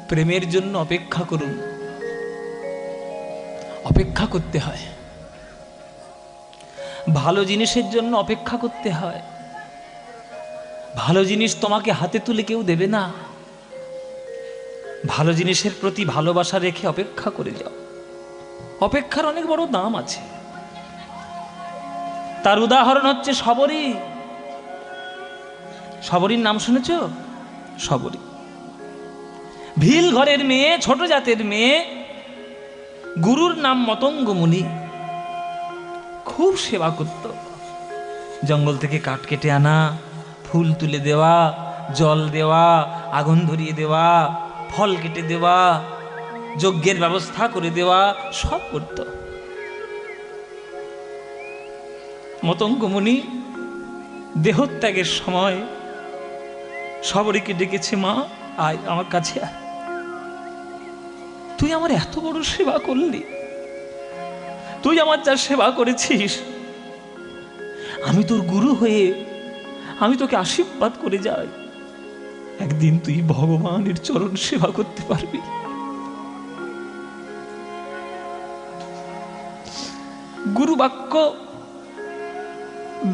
প্রেমের জন্য অপেক্ষা করুন। অপেক্ষা করতে হয়, ভালো জিনিসের জন্য অপেক্ষা করতে হয়। ভালো জিনিস তোমাকে হাতে তুলে কেউ দেবে না। ভালো জিনিসের প্রতি ভালোবাসা রেখে অপেক্ষা করে যাও। অপেক্ষার অনেক বড় দাম আছে। তার উদাহরণ হচ্ছে শবরী। শবরীর নাম শুনেছ? শবরী ভিল ঘরের মেয়ে, ছোট জাতের মেয়ে, গুরুর নাম মতঙ্গ মুনি। খুব সেবা করত। জঙ্গল থেকে কাঠ কেটে আনা, ফুল তুলে দেওয়া, জল দেওয়া, আগুন ধরিয়ে দেওয়া, ফল কেটে দেওয়া, যজ্ঞের ব্যবস্থা করে দেওয়া, সব করত। মতঙ্গ মুনি দেহত্যাগের সময় শবরীকে ডেকেছে, মা আয় আমার কাছে আয়, তুই আমার এত বড় সেবা করলি, তুই আমার যা সেবা করেছিস, আমি তোর গুরু হয়ে আমি তোকে আশীর্বাদ করে যাই, একদিন তুই ভগবানের চরণ সেবা করতে পারবি। গুরু বাক্য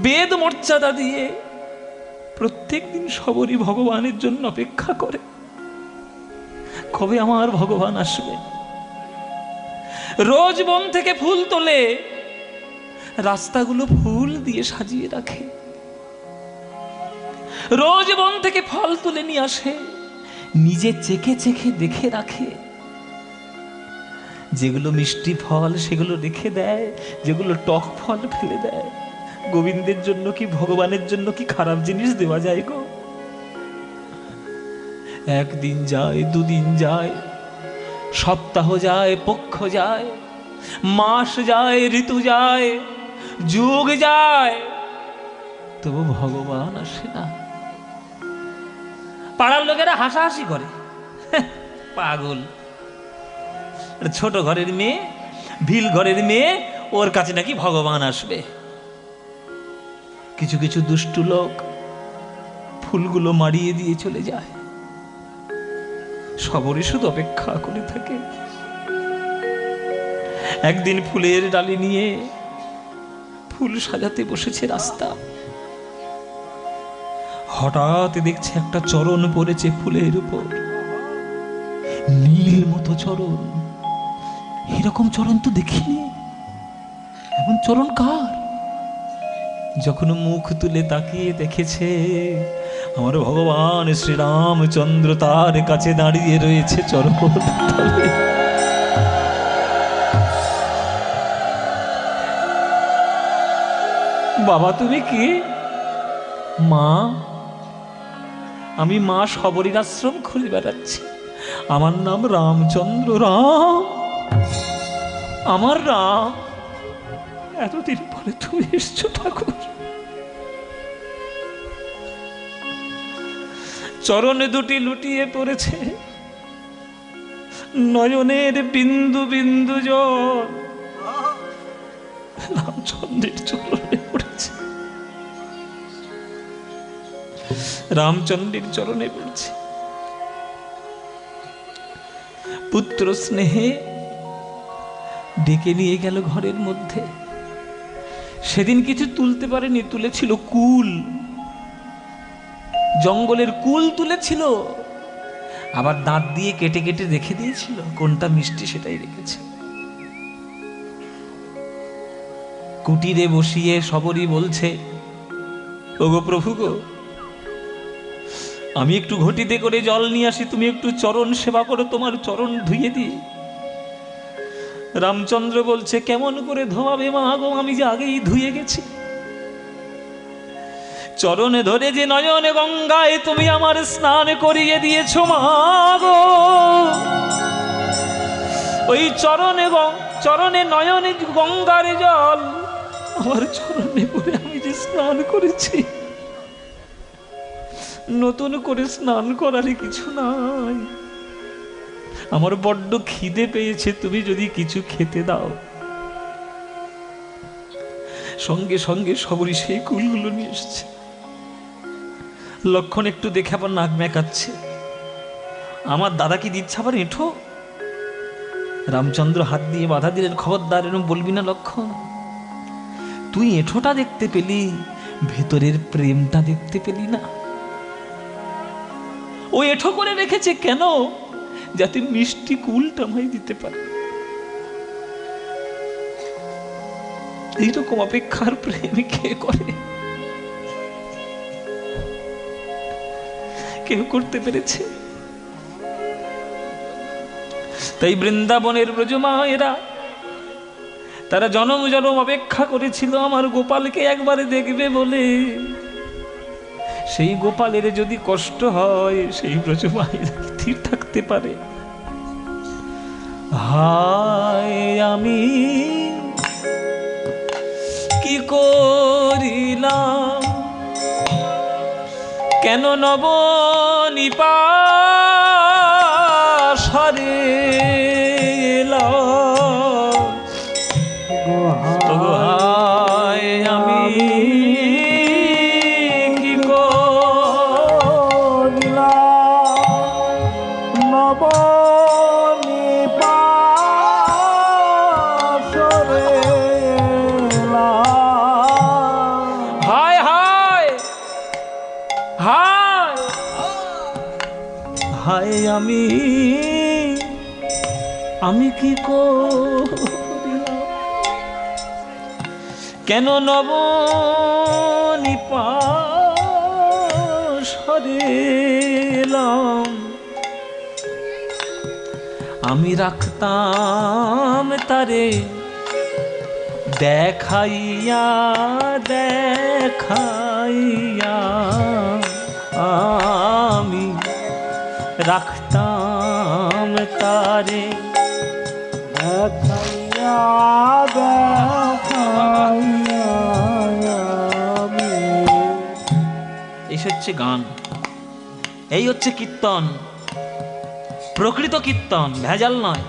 বেদ মর্যাদা দিয়ে প্রত্যেক দিন শবরী ভগবানের জন্য অপেক্ষা করে, কবে আমার ভগবান আসবে। রোজ বন থেকে ফুল তোলে, রাস্তাগুলো ফুল দিয়ে সাজিয়ে রাখে। রোজ বন থেকে ফল তুলে নিয়ে আসে, নিজে চেখে চেখে দেখে রাখে। যেগুলো মিষ্টি ফল সেগুলো রেখে দেয়, যেগুলো টক ফল ফেলে দেয়। গোবিন্দের জন্য কি, ভগবানের জন্য কি খারাপ জিনিস দেওয়া যায় গো? একদিন যায়, দুদিন যায়, সপ্তাহ যায়, পক্ষ যায়, মাস যায়, ঋতু যায়, যুগ যায়, তবু ভগবান আসে না। পাড়ার লোকেরা হাসাহাসি করে, পাগল, ছোট ঘরের মেয়ে, ভিল ঘরের মেয়ে, ওর কাছে নাকি ভগবান আসবে। কিছু কিছু দুষ্টু লোক ফুলগুলো মারিয়ে দিয়ে চলে যায়। শবরী শুধু অপেক্ষা করে থাকে। একদিন ফুলের ডালি নিয়ে ফুল সাজাতে বসেছে রাস্তা, হঠাৎ দেখছে একটা চরণ পড়েছে ফুলের উপর, নীল মতো চরণ। এরকম চরণ তো দেখিনি, এমন চরণ কার? যখন মুখ তুলে তাকিয়ে দেখেছে, আমার ভগবান শ্রীরামচন্দ্র তার কাছে দাঁড়িয়ে রয়েছে চরণ তলে। বাবা তুমি কি? মা, আমি মা শবরীর আশ্রম খুলে বেড়াচ্ছি, আমার নাম রামচন্দ্র। রাম, আমার রাম, এতদিন পরে তুমি এসছো ঠাকুর। চরণে দুটি লুটিয়ে পড়েছে, নয়নের বিন্দু বিন্দু জল রামচন্দ্রের চরণে পড়েছে, রামচন্দ্রের চরণে পড়েছে। পুত্র স্নেহে ডেকে নিয়ে গেল ঘরের মধ্যে। সেদিন কিছু তুলতে পারেনি, তুলেছিল কুল, জঙ্গলের কুল তুলেছিল, আবার দাঁত দিয়ে কেটে কেটে রেখে দিয়েছিল, কোনটা মিষ্টি সেটাই রেখেছে। কুটিরে বসিয়ে শবরী বলছে, ওগো প্রভু গো, আমি একটু ঘটিতে করে জল নিয়ে আসি, তুমি একটু চরণ সেবা করো, তোমার চরণ ধুইয়ে দিই। রামচন্দ্র বলছে, কেমন করে ধোয়াবে মা গো, আমি যে আগেই ধুয়ে গেছি। চরণে ধরে যে নয়নে গঙ্গায় তুমি আমার স্নান করিয়ে দিয়েছো মা গো, ওই চরণে নয়নে গঙ্গার জল আমার চরণে পড়ে আমি যে স্নান করেছি, নতুন করে স্নান করার কিছু নাই। আমার বড্ড খিদে পেয়েছে, তুমি যদি কিছু খেতে দাও। সঙ্গে সঙ্গে শবরী সেই কুলগুলো নিয়ে এসছে। লক্ষণ একটু দেখে আবার নাক মেকাচ্ছে, আমার দাদা কি দিচ্ছে আবার এঁঠো? রামচন্দ্র হাত দিয়ে বাধা দিলেন, খবরদার এরকম বলবি না লক্ষণ। তুই এঁঠোটা দেখতে পেলি, ভেতরের প্রেমটা দেখতে পেলি না। ও এঁঠো করে রেখেছে কেন? যাতে মিষ্টি কুলটা আমায় দিতে পারে। এইরকম অপেক্ষার প্রেম কে করে? কেউ করতে পেরেছে? তাই বৃন্দাবনের ব্রজমায়েরা তারা জনম জনম অপেক্ষা করেছিল আমার গোপালকে একবারে দেখবে বলে। সেই গোপালের যদি কষ্ট হয়, সেই ব্রজমায়েরা স্থির থাকতে পারে? হায় আমি কি করিলাম, কেন নবনিপাশরে হায় আমি কি করিলাম, নবনিপাশরে হায় হায় হায় হায় আমি কি করিলাম, কেন নবনিপাশরে এলাম। আমি রাখতাম তারে দেখাইয়া দেখাইয়া, আমি রাখতাম তারে দেখাইয়া দেখাইয়া। এই হচ্ছে গান, এই হচ্ছে কীর্তন, প্রকৃত কীর্তন, ভেজাল নয়।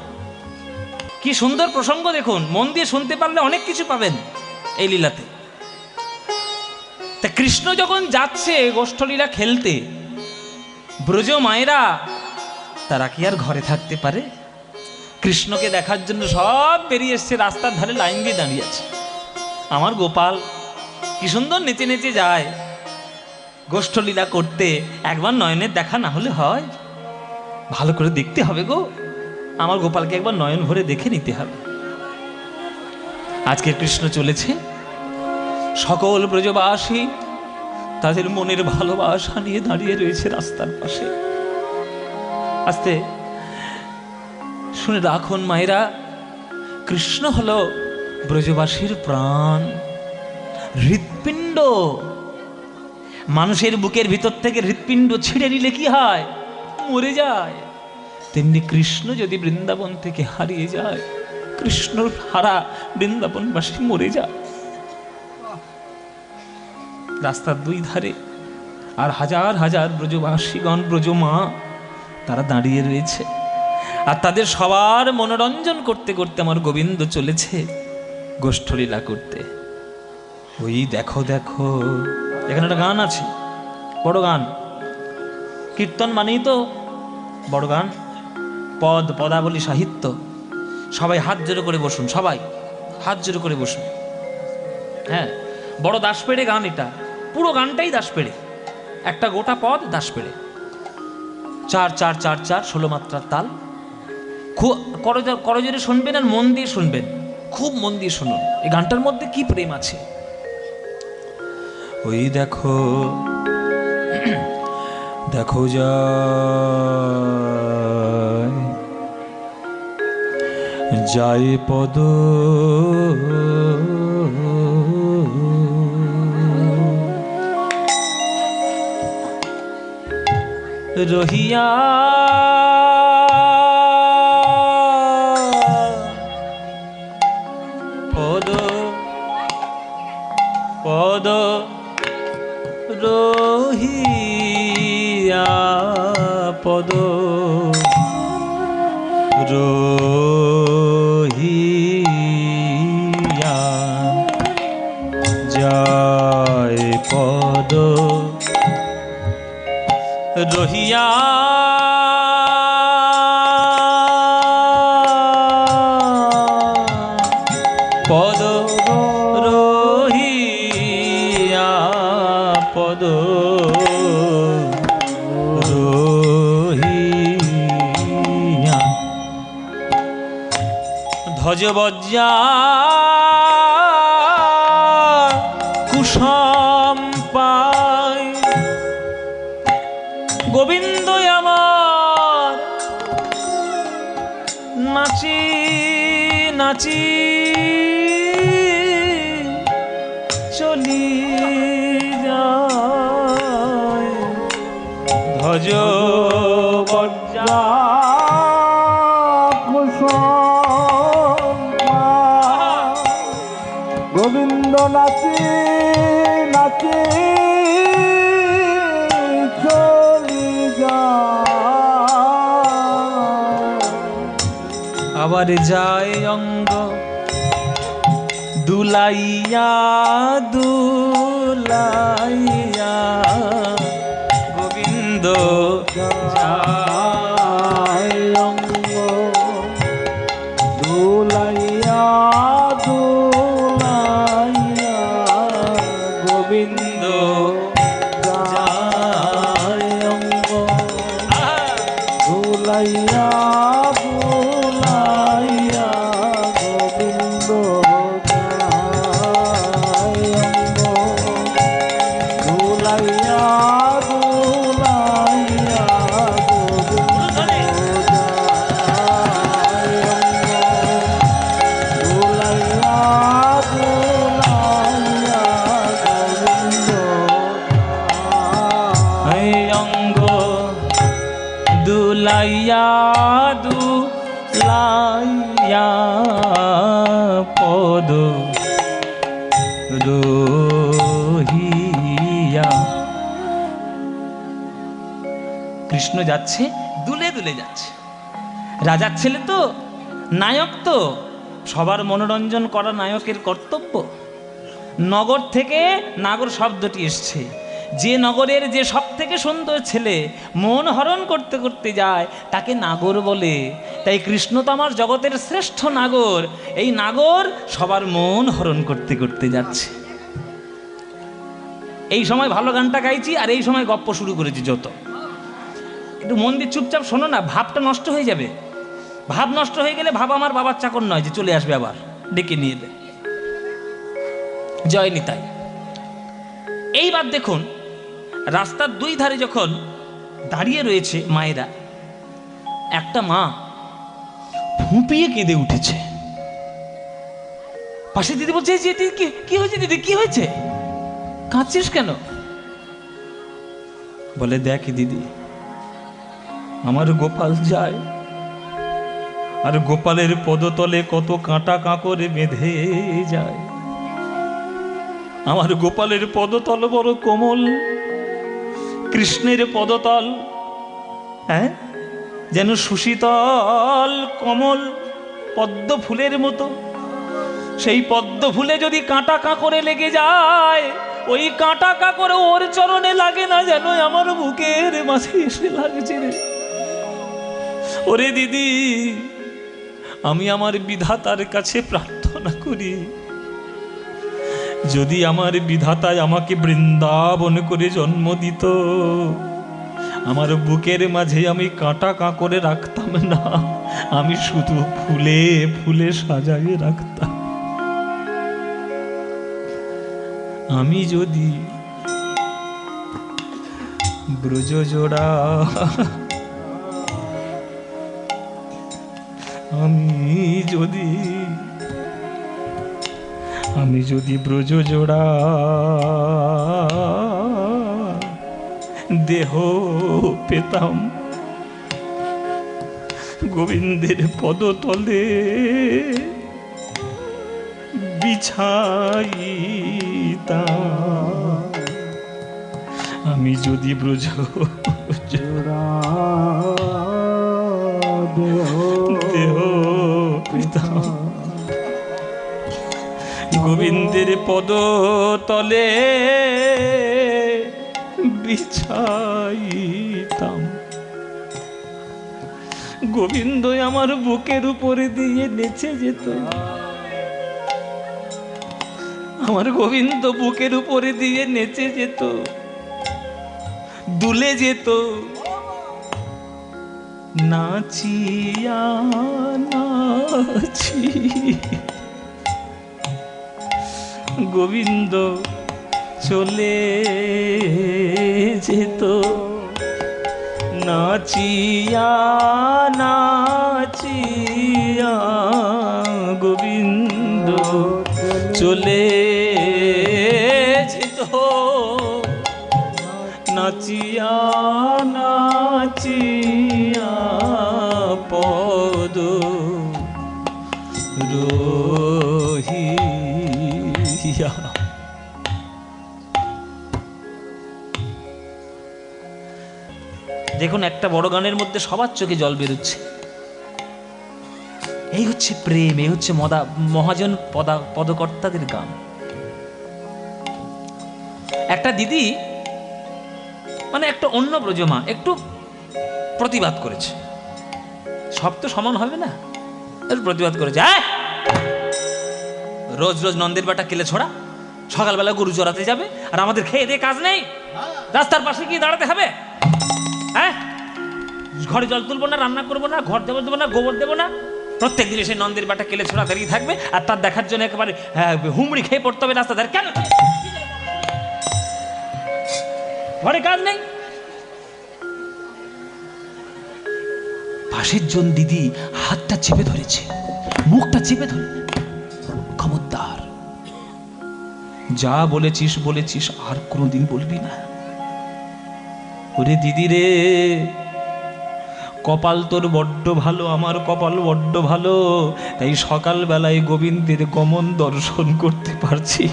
কি সুন্দর প্রসঙ্গ দেখুন, মন দিয়ে শুনতে পারলে অনেক কিছু পাবেন এই লীলাতে। তা কৃষ্ণ যখন যাচ্ছে গোষ্ঠলীলা খেলতে, ব্রজ মায়েরা তারা কি আর ঘরে থাকতে পারে? কৃষ্ণকে দেখার জন্য সব বেরিয়ে এসছে, রাস্তার ধারে লাইন দিয়ে দাঁড়িয়ে আছে। আমার গোপাল কি সুন্দর নেচে নেচে যায় গোষ্ঠলীলা করতে, একবার নয়নের দেখা না হলে হয়? ভালো করে দেখতে হবে গো, আমার গোপালকে একবার নয়ন ভরে দেখে নিতে হবে। আজকে কৃষ্ণ চলেছে, সকল ব্রজবাসী তাদের মনের ভালোবাসা নিয়ে দাঁড়িয়ে রয়েছে রাস্তার পাশে। আস্তে শুনে রাখুন মায়েরা, কৃষ্ণ হলো ব্রজবাসীর প্রাণ, হৃৎপিণ্ড। মানুষের বুকের ভিতর থেকে হৃৎপিণ্ড ছিঁড়ে নিলে কি হয়? মরে যায়। তেমনি কৃষ্ণ যদি বৃন্দাবন থেকে হারিয়ে যায়, কৃষ্ণর হারা বৃন্দাবনবাসী মরে যায়। রাস্তার দুই ধারে আর হাজার হাজার ব্রজবাসীগণ, ব্রজমা, তারা দাঁড়িয়ে রয়েছে। আর তাদের সবার মনোরঞ্জন করতে করতে আমার গোবিন্দ চলেছে গোষ্ঠলীলা করতে। ওই দেখো দেখো, এখানে একটা গান আছে, বড় গান। কীর্তন মানেই তো বড় গান, পদ, পদাবলী, সাহিত্য। সবাই হাত জোড়ো করে বসুন, সবাই হাত জোড়ো করে বসুন। হ্যাঁ, বড় দাসপেড়ে গান এটা, পুরো গানটাই দাসপেড়ে, একটা গোটা পদ দাসপেড়ে, 4-4-4-4 16 মাত্রার তাল। করজোরে শুনবেন আর মন দিয়ে শুনবেন, খুব মন দিয়ে শুনুন এই গানটার মধ্যে কি প্রেম আছে। ওই দেখো দেখো যায় পদ রহিয়া, পদ পদ রহিয়া, পদ রহিয়া যায়, পদ রহিয়া পদ রহিয়া পদ রহিয়া ধ্বজ বজ্জা কুসুম পায় গোবিন্দ আমার নাচি নাচি চলি যায় ধ্বজ বজ্জা গোবিন্দ নাচি নাচি চলি যায় আবার যায় অঙ্গ দুলাইয়া দুলাইয়া গোবিন্দ যায় অঙ্গ দুলাইয়া দুলাইয়া গোবিন্দ যায় অঙ্গ দুলাইয়া দুলাইয়া গোবিন্দ যায় অঙ্গ দুলাইয়া দুলাইয়া গোবিন্দ দুলাইয়া দুলাইয়া পদ রহিয়া কৃষ্ণ যাচ্ছে দুলে দুলে যাচ্ছে রাজার ছেলে তো নায়ক তো সবার মনোরঞ্জন করা নায়কের কর্তব্য নগর থেকে নাগর শব্দটি এসছে যে নগরের যে সব থেকে সুন্দর ছেলে মন হরণ করতে করতে যায় তাকে নাগর বলে তাই কৃষ্ণ তো আমার জগতের শ্রেষ্ঠ নাগর এই নাগর সবার মন হরণ করতে করতে যাচ্ছে এই সময় ভালো গানটা গাইছি আর এই সময় গপ্প শুরু করেছি যত একটু মন দিয়ে চুপচাপ শোনো না ভাবটা নষ্ট হয়ে যাবে ভাব নষ্ট হয়ে গেলে ভাব আমার বাবার চাকর নয় যে চলে আসবে আবার ডেকে নিয়ে এলে জয় নিতাই এইবার দেখুন রাস্তার দুই ধারে যখন দাঁড়িয়ে রয়েছে মায়েরা একটা মা ফুঁপিয়ে কেঁদে উঠেছে পাশে দিদি বলছে কি হয়েছে দিদি কি হয়েছে কাঁদছিস কেন বলে দেখ দিদি আমার গোপাল যায় আর গোপালের পদতলে কত কাঁটা কাঁকরে বেঁধে যায় আমার গোপালের পদতল বড় কোমল কৃষ্ণের পদতল হ্যাঁ যেন সুশীতল কমল পদ্ম ফুলের মতো সেই পদ্ম ফুলে যদি কাঁটা কাঁকরে লেগে যায় ওই কাঁটা কাঁকরে ওর চরণে লাগে না যেন আমার বুকের মাঝে এসে লাগছে রে ওরে দিদি আমি আমার বিধাতার কাছে প্রার্থনা করি যদি আমার বিধাতায় আমাকে বৃন্দাবন করে জন্ম দিত আমার বুকের মাঝে আমি কাঁটা কাঁকরে রাখতাম না আমি শুধু ফুলে ফুলে সাজায়ে রাখতাম আমি যদি ব্রজ জোড়া আমি যদি ব্রজ জোড়া দেহ পেতাম গোবিন্দের পদতলে বিছাইতাম আমি যদি ব্রজ জোড়া দেহ পেতাম গোবিন্দের পদতলে বিছাইতাম গোবিন্দ আমার বুকের উপরে দিয়ে নেচে যেত আমার গোবিন্দ বুকের উপরে দিয়ে নেচে যেত, দুলে যেত। নাচিয়া নাচি গোবিন্দ চলে যেত, নাচিয়া নাচিয়া গোবিন্দ চলে যেত, নাচিয়া নাচিয়া পদ রহিয়া। দেখুন, একটা বড় গানের মধ্যে সবার চোখে জল বেরোচ্ছে। এই হচ্ছে প্রেম, এই হচ্ছে মহাজন পদকর্তাদের গান। একটা দিদি, মানে একটা অন্য প্রজমা, একটু প্রতিবাদ করেছে। সব তো সমান হবে না, প্রতিবাদ করেছে। রোজ রোজ নন্দের বাটা কেলে ছোড়া, সকালবেলা গরু চড়াতে যাবে, আর আমাদের খেয়ে দিয়ে কাজ নেই, রাস্তার পাশে গিয়ে দাঁড়াতে হবে। হ্যাঁ, ঘরে জল তুলবো না, রান্না করবো না, ঘর দেবো না, গোবর দেবো না, প্রত্যেক দিন সেই নন্দের বাটা কেলে ছোড়া দাঁড়িয়ে থাকবে, আর তার দেখার জন্য একেবারে হুমড়ি খেয়ে পড়তে হবে রাস্তা ধারে। কেন? ঘরে কাজ নেই। পাশের জন দিদি হাতটা চেপে ধরেছে, মুখটা চেপে ধরে, খবরদার, যা বলেছিস বলেছিস, আর কোনোদিন বলবি না। ওরে দিদি রে, কপাল তোর বড্ড ভালো, আমার কপাল বড্ড ভালো, তাই সকালবেলায় গোবিন্দের গমন দর্শন করতে পারছি।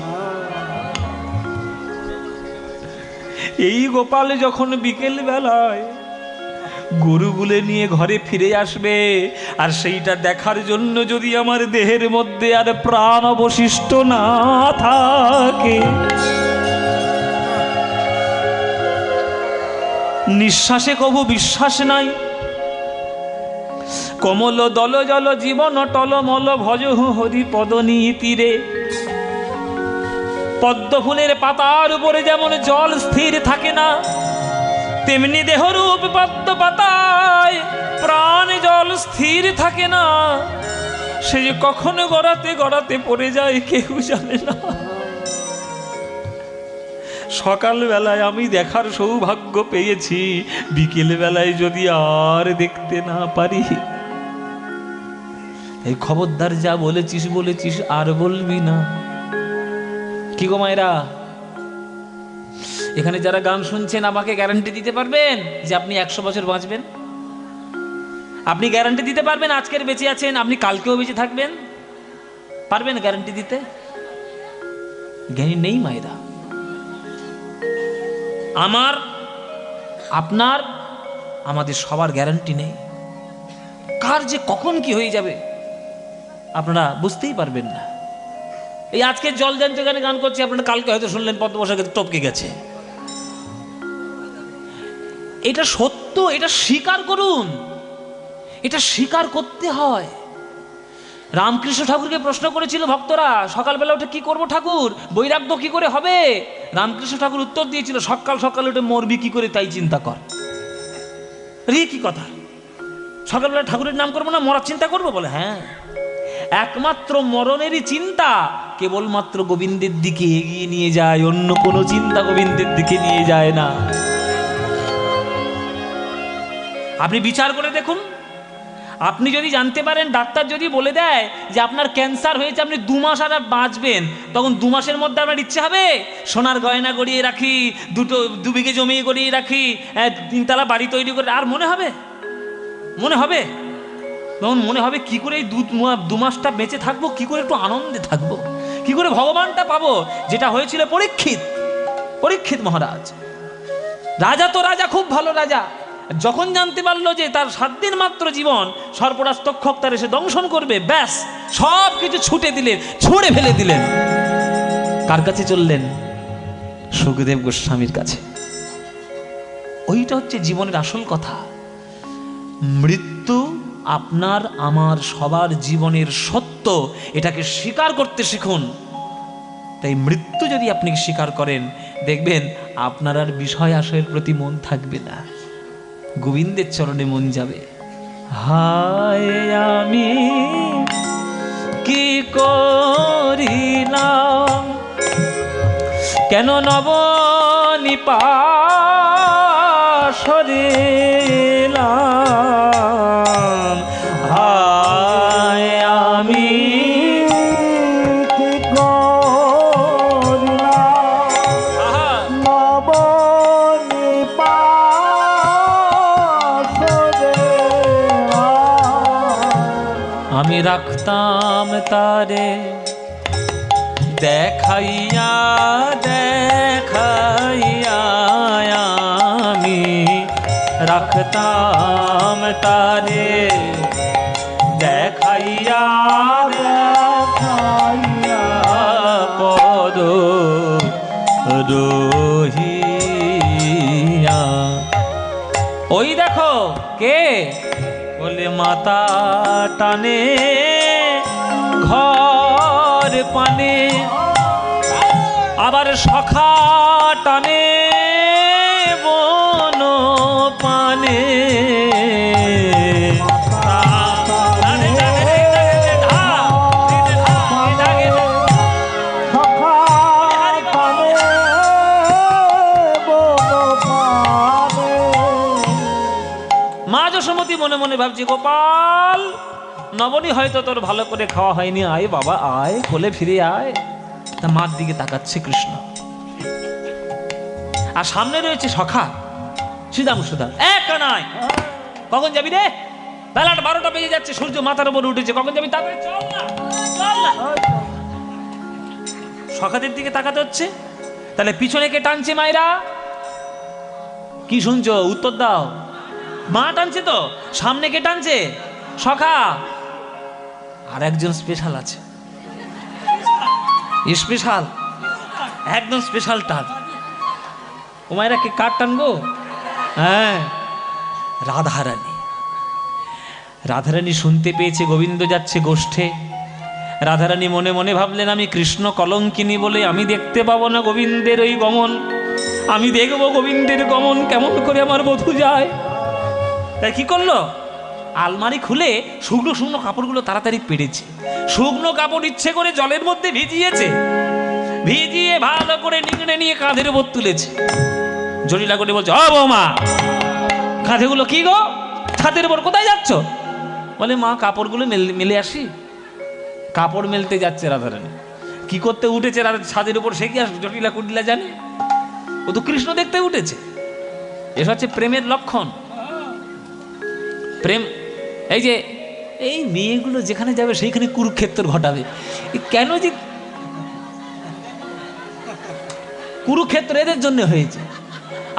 এই গোপাল যখন বিকেল বেলায় গরুগুলো নিয়ে ঘরে ফিরে আসবে, আর সেইটা দেখার জন্য যদি আমার দেহের মধ্যে আর প্রাণ অবশিষ্ট না থাকে, নিঃশ্বাসে কবু বিশ্বাস নাই, কমল দল জল জীবন টলমল ভজহু হরি পদনীতিরে। পদ্ম ফুলের পাতার উপরে যেমন জল স্থির থাকে না, তেমনি দেহরূপ পদ্ম পাতায় প্রাণ জল স্থির থাকে না। সে যে কখনো গড়াতে গড়াতে পড়ে যায় কেউ জানে না। সকাল বেলায় আমি দেখার সৌভাগ্য পেয়েছি, বিকেল বেলায় যদি আর দেখতে না পারি, এই খবরদার, যা বলেছিস বলেছিস, আর বলবি না। কি গো মায়েরা, এখানে যারা গান শুনছেন, আমাকে গ্যারান্টি দিতে পারবেন যে আপনি 100 বছর বাঁচবেন? আপনি গ্যারান্টি দিতে পারবেন আজকের বেঁচে আছেন, আপনি কালকেও বেঁচে থাকবেন? পারবেন গ্যারান্টি দিতে? জ্ঞানী নেই মায়েরা। আমার, আপনার, আমাদের সবার গ্যারান্টি নেই। কার যে কখন কি হয়ে যাবে আপনারা বুঝতেই পারবেন না। এই আজকে জল জ্যান্ত গানে গান করছি, আপনারা কালকে হয়তো শুনলেন পদ্মবসাকে টপকে গেছে। এটা সত্য, এটা স্বীকার করুন, এটা স্বীকার করতে হয়। রামকৃষ্ণ ঠাকুরকে প্রশ্ন করেছিল ভক্তরা, সকালবেলা উঠে কি করবো ঠাকুর, বৈরাগ্য কি করে হবে? রামকৃষ্ণ ঠাকুর উত্তর দিয়েছিল, সকাল সকাল উঠে মরবি কি করে তাই চিন্তা কর। রে কি কথা, সকালবেলা ঠাকুরের নাম করবো না, মরার চিন্তা করবো? বলে হ্যাঁ, একমাত্র মরণেরই চিন্তা কেবলমাত্র গোবিন্দের দিকে এগিয়ে নিয়ে যায়, অন্য কোনো চিন্তা গোবিন্দের দিকে নিয়ে যায় না। আপনি বিচার করে দেখুন, আপনি যদি জানতে পারেন, ডাক্তার যদি বলে দেয় যে আপনার ক্যান্সার হয়েছে, আপনি 2 মাস আর বাঁচবেন, তখন 2 মাসের মধ্যে আপনার ইচ্ছে হবে সোনার গয়না গড়িয়ে রাখি, 2 বিঘে জমি গড়িয়ে রাখি, 3 তলা বাড়ি তৈরি করে, আর মনে হবে? মনে হবে? তখন মনে হবে কি করে এই 2 মাসটা বেঁচে থাকবো, কি করে একটু আনন্দে থাকবো, কি করে ভগবানটা পাবো, যেটা হয়েছিল পরীক্ষিত মহারাজ। রাজা তো রাজা, খুব ভালো রাজা, যখন জানতে পারলো যে তার 7 দিন মাত্র জীবন, সর্পরাজ তক্ষক তার এসে দংশন করবে, ব্যাস সব কিছু ছুঁড়ে ফেলে দিলেন। কার কাছে চললেন? সুখদেব গোস্বামীর কাছে। ওইটা হচ্ছে জীবনের আসল কথা। মৃত্যু আপনার আমার সবার জীবনের সত্য, এটাকে স্বীকার করতে শিখুন, তাই মৃত্যু যদি আপনি স্বীকার করেন, দেখবেন আপনার আর বিষয় আশয়ের প্রতি মন থাকবে না, গোবিন্দের চরণে মন যাবে। হায় আমি কি করিলাম, কেন নবনিপাশরিলাম, হায় আমি কি করিলাম নবনিপাশরে আমি রাখতাম তারে দেখাইয়া দেখাইয়া, আমি রাখতাম তারে দেখাইয়া দেখাইয়া, পদ রহিয়া। ওই দেখো কে, বলে মাতা টানে ঘর পানে, আবার সখা টানে বন পানে। মা যশোমতী মনে মনে ভাবছি, গোপাল নবনী হয়তো তোর ভালো করে খাওয়া হয়নি, আয় বাবা আয়, কোলে ফিরে আয়। তা মার দিকে তাকাচ্ছে কৃষ্ণ, আর সামনে রয়েছে সখা শ্রীদাম সুদাম। এক নয়, কখন যাবি রে? বেলা 12টা বেজে যাচ্ছে, সূর্য মাথার উপর উঠেছে, কখন যাবি? তারপরে চল না, চল না। সখাদের দিকে তাকাতে হচ্ছে। তাহলে পিছনে কে টানছে? মায়েরা কি শুনছো? উত্তর দাও। মা টানছে তো। সামনে কে টানছে? সখা। আর একজন স্পেশাল আছে, স্পেশাল, একদম স্পেশাল টান। ও মায়েরা কে কার টানবো? হ্যাঁ, রাধারানী। রাধারানী শুনতে পেয়েছে গোবিন্দ যাচ্ছে গোষ্ঠে। রাধারানী মনে মনে ভাবলেন, আমি কৃষ্ণ কলঙ্কিনী বলে আমি দেখতে পাবো না গোবিন্দের ওই গমন, আমি দেখবো গোবিন্দের গমন কেমন করে আমার বধূ যায়। তাই কি করলো? আলমারি খুলে শুকনো শুকনো কাপড়গুলো তাড়াতাড়ি পেড়েছে। শুকনো কাপড় ইচ্ছে করে জলের মধ্যে ভিজিয়েছে, ভিজিয়ে ভালো করে নিংড়ে নিয়ে কাঁধের উপর তুলেছে। জটিলা করে বলছে, ও বৌমা, কাঁধেগুলো কি গো? ছাদের উপর কোথায় যাচ্ছ? বলে, মা কাপড়গুলো মেলে আসি। কাপড় মেলতে যাচ্ছে রাধারানী। কি করতে উঠেছে ছাদের উপর সে কি আর জটিলা কুটিলা জানে? ও তো কৃষ্ণ দেখতে উঠেছে। এসব হচ্ছে প্রেমের লক্ষণ। প্রেম এই যে এই মেয়েগুলো যেখানে যাবে সেইখানে কুরুক্ষেত্র ঘটাবে। কেন যে কুরুক্ষেত্র এদের জন্য হয়েছে,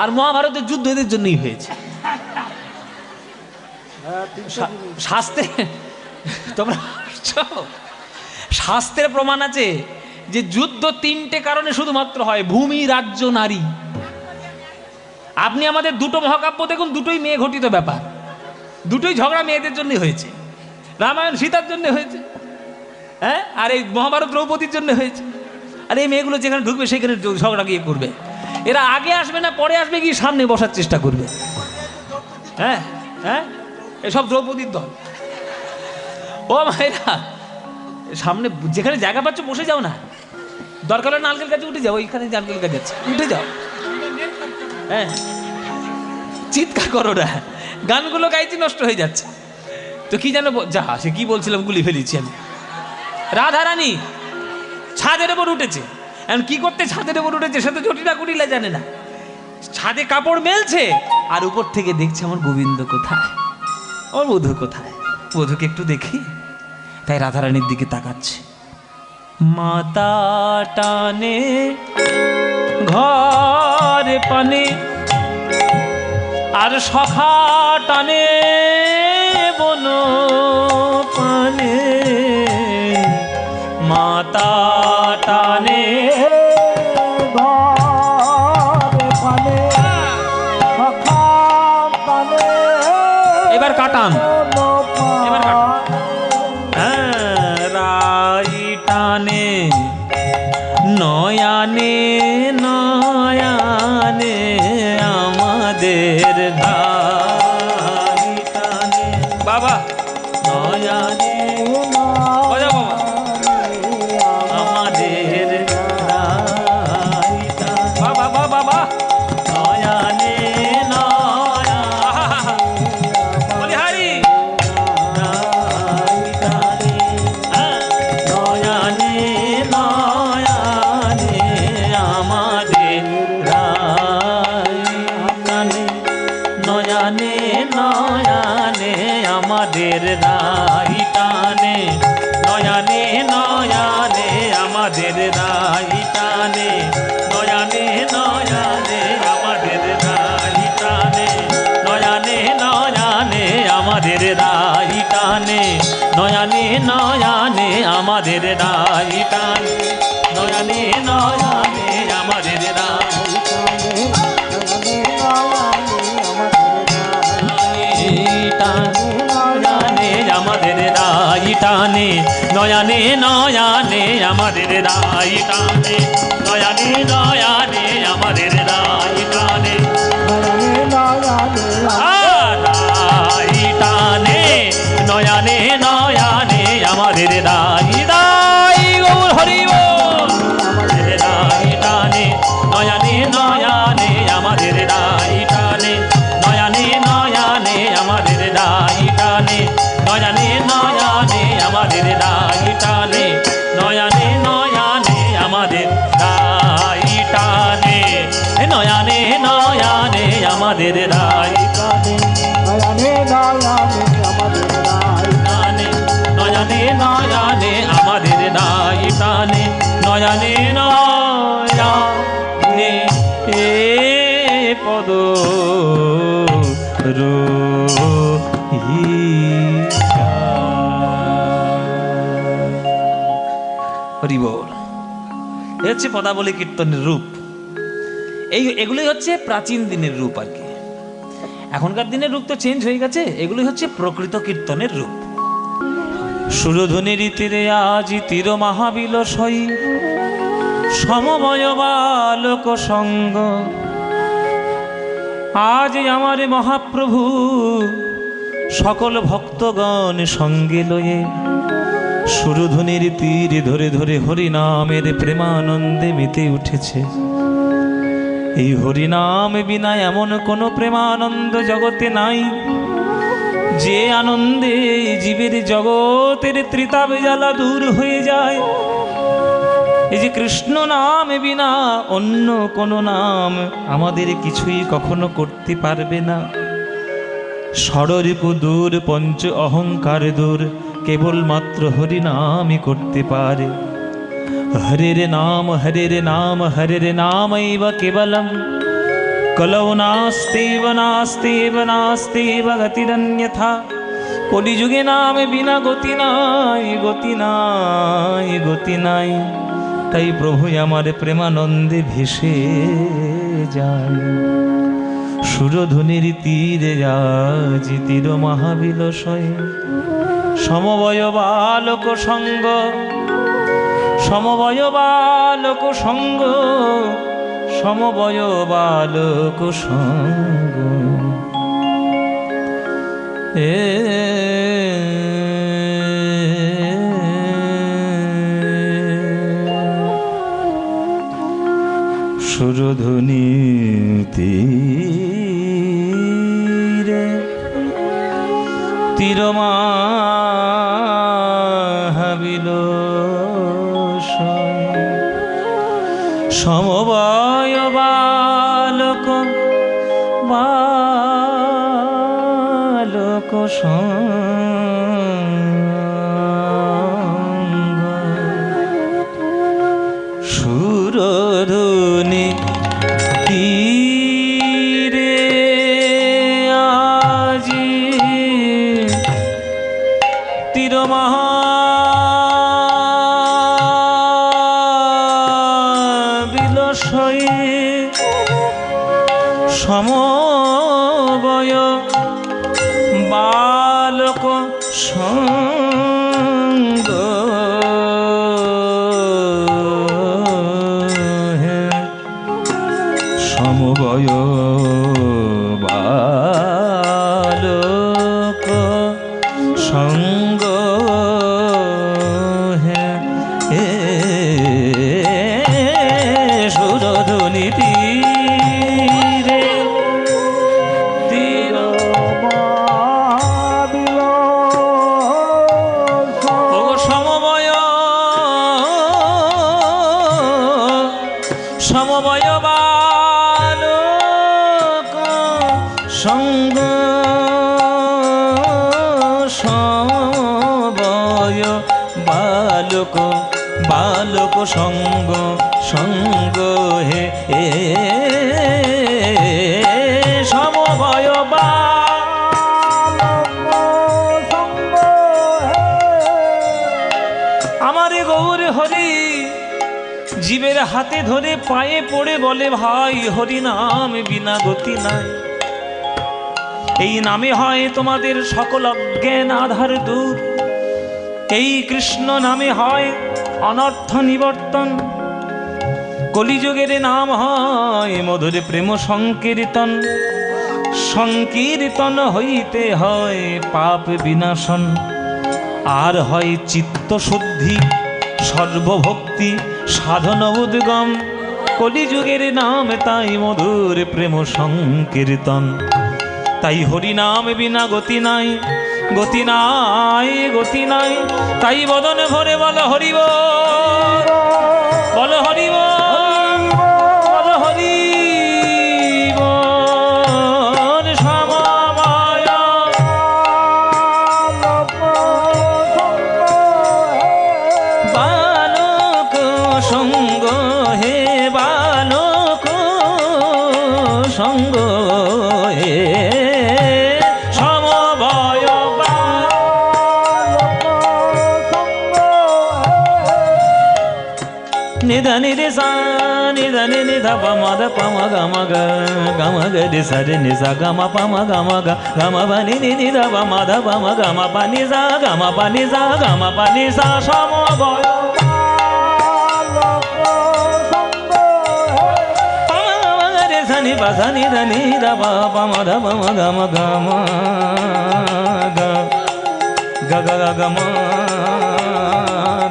আর মহাভারতের যুদ্ধ এদের জন্যই হয়েছে। শাস্ত্রে তোমরা শাস্ত্রের প্রমাণ আছে যে যুদ্ধ 3টে কারণে শুধুমাত্র হয়: ভূমি, রাজ্য, নারী। আপনি আমাদের দুটো মহাকাব্য দেখুন, দুটোই মেয়ে ঘটিত ব্যাপার, দুটোই ঝগড়া মেয়েদের জন্য হয়েছে। রামায়ণ সীতার জন্য হয়েছে, হ্যাঁ, আর এই মহাভারত দ্রৌপদীর জন্য হয়েছে। আর এই মেয়েগুলো যেখানে ঢুকবে সেখানে ঝগড়া গিয়ে করবে। এরা আগে আসবে না পরে আসবে, গিয়ে সামনে বসার চেষ্টা করবে। হ্যাঁ হ্যাঁ, এসব দ্রৌপদীর দল। ও মায়েরা, সামনে যেখানে জায়গা পাচ্ছ বসে যাও না, দরকার হলে নারকেল গাছে উঠে যাও, ওইখানে নারকেল গাছ আছে, উঠে যাও। হ্যাঁ, চিৎকার করো না, গানগুলো গাইছি নষ্ট হয়ে যাচ্ছে। তো কি জানো, যা সে কি বলছিলাম গুলি ফেলেছি আমি। রাধারানী ছাদের উপর উঠেছে, এখন কি করতে ছাদের উপর উঠেছে সে তো জটিলা কুটিলা জানে না। ছাদে কাপড় মেলছে আর উপর থেকে দেখছে আমার গোবিন্দ কোথায়, আমার বধূ কোথায়, বধূকে একটু দেখি। তাই রাধারানীর দিকে তাকাচ্ছে। মাতা টানে ঘর পানে, আর সখা টানে বন পানে। মাতা টানে এবার কাটান, এবার কাটান। হ্যাঁ, রাই টানে নয়নে বাজাও বাবা। আমাদের রাইটা বাবা বাবা বাবা নয়নে নয়া বলিহারি রাইটানে নয়নে নয়নে আমাদের রাইটানে নয়নে নয়নে আমাদের রাইটানে নয়নে নয়নে আমাদের রাইটানে নয়নে নয়নে আমাদের রাইটানে নয়নে নয়নে আমাদের রাইটানে নয়নে নয়নে আমাদের রাইটানে নয়নে নয়নে আমাদের নয়নে আমাদের রাইটানে নয়নে নয়নে আমাদের রাইটানে নয়নে নয়নে আমাদের রাইটানে রাইটানে নয়নে নয়নে আমাদের রাইদাই গৌর হরি বল আমাদের রাইটানে নয়নে নয়নে আমাদের রাইটানে নয়নে নয়নে আমাদের রাইটানে নয়নে নয়নে আমাদের রাইটানে নয়নে নয়নে আমাদের রাইটানে নয়নে নয়নে আমাদের রাইটানে নয়নে নয়নে আমাদের রাইটানে নয়নে নয়নে এ পদ হরি বল। এ হচ্ছে পদাবলী কীর্তনের রূপ। এগুলোই হচ্ছে প্রাচীন দিনের রূপ আর কি। এখনকার দিনের রূপ তো চেঞ্জ হয়ে গেছে। এগুলোই হচ্ছে প্রকৃত কীর্তনের রূপ। সুরধ্বনির তীরে আজি তীর মহাবিলসই সমময় বালক সঙ্গ আজ আমার মহাপ্রভু সকল ভক্তগণ সঙ্গে লয়ে সুরধ্বনির তীরে ধরে ধরে হরিনামের প্রেমানন্দে মেতে উঠেছে। এই হরিনাম বিনা এমন কোনো প্রেমানন্দ জগতে নাই যে আনন্দে জীবের জগতের ত্রিতাপ জ্বালা দূর হয়ে যায়। এই যে কৃষ্ণ নাম বিনা অন্য কোনো নাম আমাদের কিছুই কখনো করতে পারবে না। ষড়রিপু দূর পঞ্চ অহংকার দূর কেবলমাত্র হরিনামই করতে পারে। হরের নাম হরের নাম হরের নামৈব কেবলম কলৌ নাস্তেব নাস্তেব নাস্তেব গতিরন্যথা। কলিযুগে নাম বিনা গতি নাই গতি নাই গতি নাই। তাই প্রভু আমার প্রেমানন্দে ভেসে যায়। সুরধ্বনির তীরে আজি তীর মহাবিলসয় সমবয় বালক সঙ্গ সমবয় বালক সঙ্গ সমবয় বালক সঙ্গ সুরধ্বনি তীরে তীর মহাবিলসয় সমবয় বালক বালক সঙ্গ সুরধ্বনি তীরে আজি তীর মহাবিলসয় সমবয় বালক সঙ্গ সমবয় বালক সঙ্গ হে সুরধুনি তীরে তীর সমবয় বালক সঙ্গ সমবয় বালক বালক সঙ্গ সঙ্গ হে সমবয় আমারে গৌর হরি জীবের হাতে ধরে পায়ে পড়ে বলে ভাই হরি নাম বিনা গতি নাই। এই নামে হয় তোমাদের সকল অজ্ঞান আধার দূর। এই কৃষ্ণ নামে হয় অনর্থ নিবর্তন। কলিযুগের নাম হয় মধুর প্রেম সংকীর্তন। সংকীর্তন হইতে হয় পাপ বিনাশন। আর হয় চিত্ত শুদ্ধি সর্বভক্তি সাধন উদ্গম। কলিযুগের নাম তাই মধুর প্রেম সংকীর্তন। তাই হরি নাম বিনা গতি নাই, গতি নাই, গতি নাই। তাই বদন ভরে বল হরিব, বল হরিব, বল হরিব। সমবয় বালক সঙ্গ হে বালক সঙ্গ হে সমবয় নিধনি রে সা নিধনি নিধ পমদ পম গম গ গম গ রে সা রে নি সা গম পম গম গ গম বনি নি নি ধ পমদ পম গম পনি সা গম পনি সা গম পনি সা সমবয় নি বসনি ধনি দ পমদ পম গম গম গ গ গ গম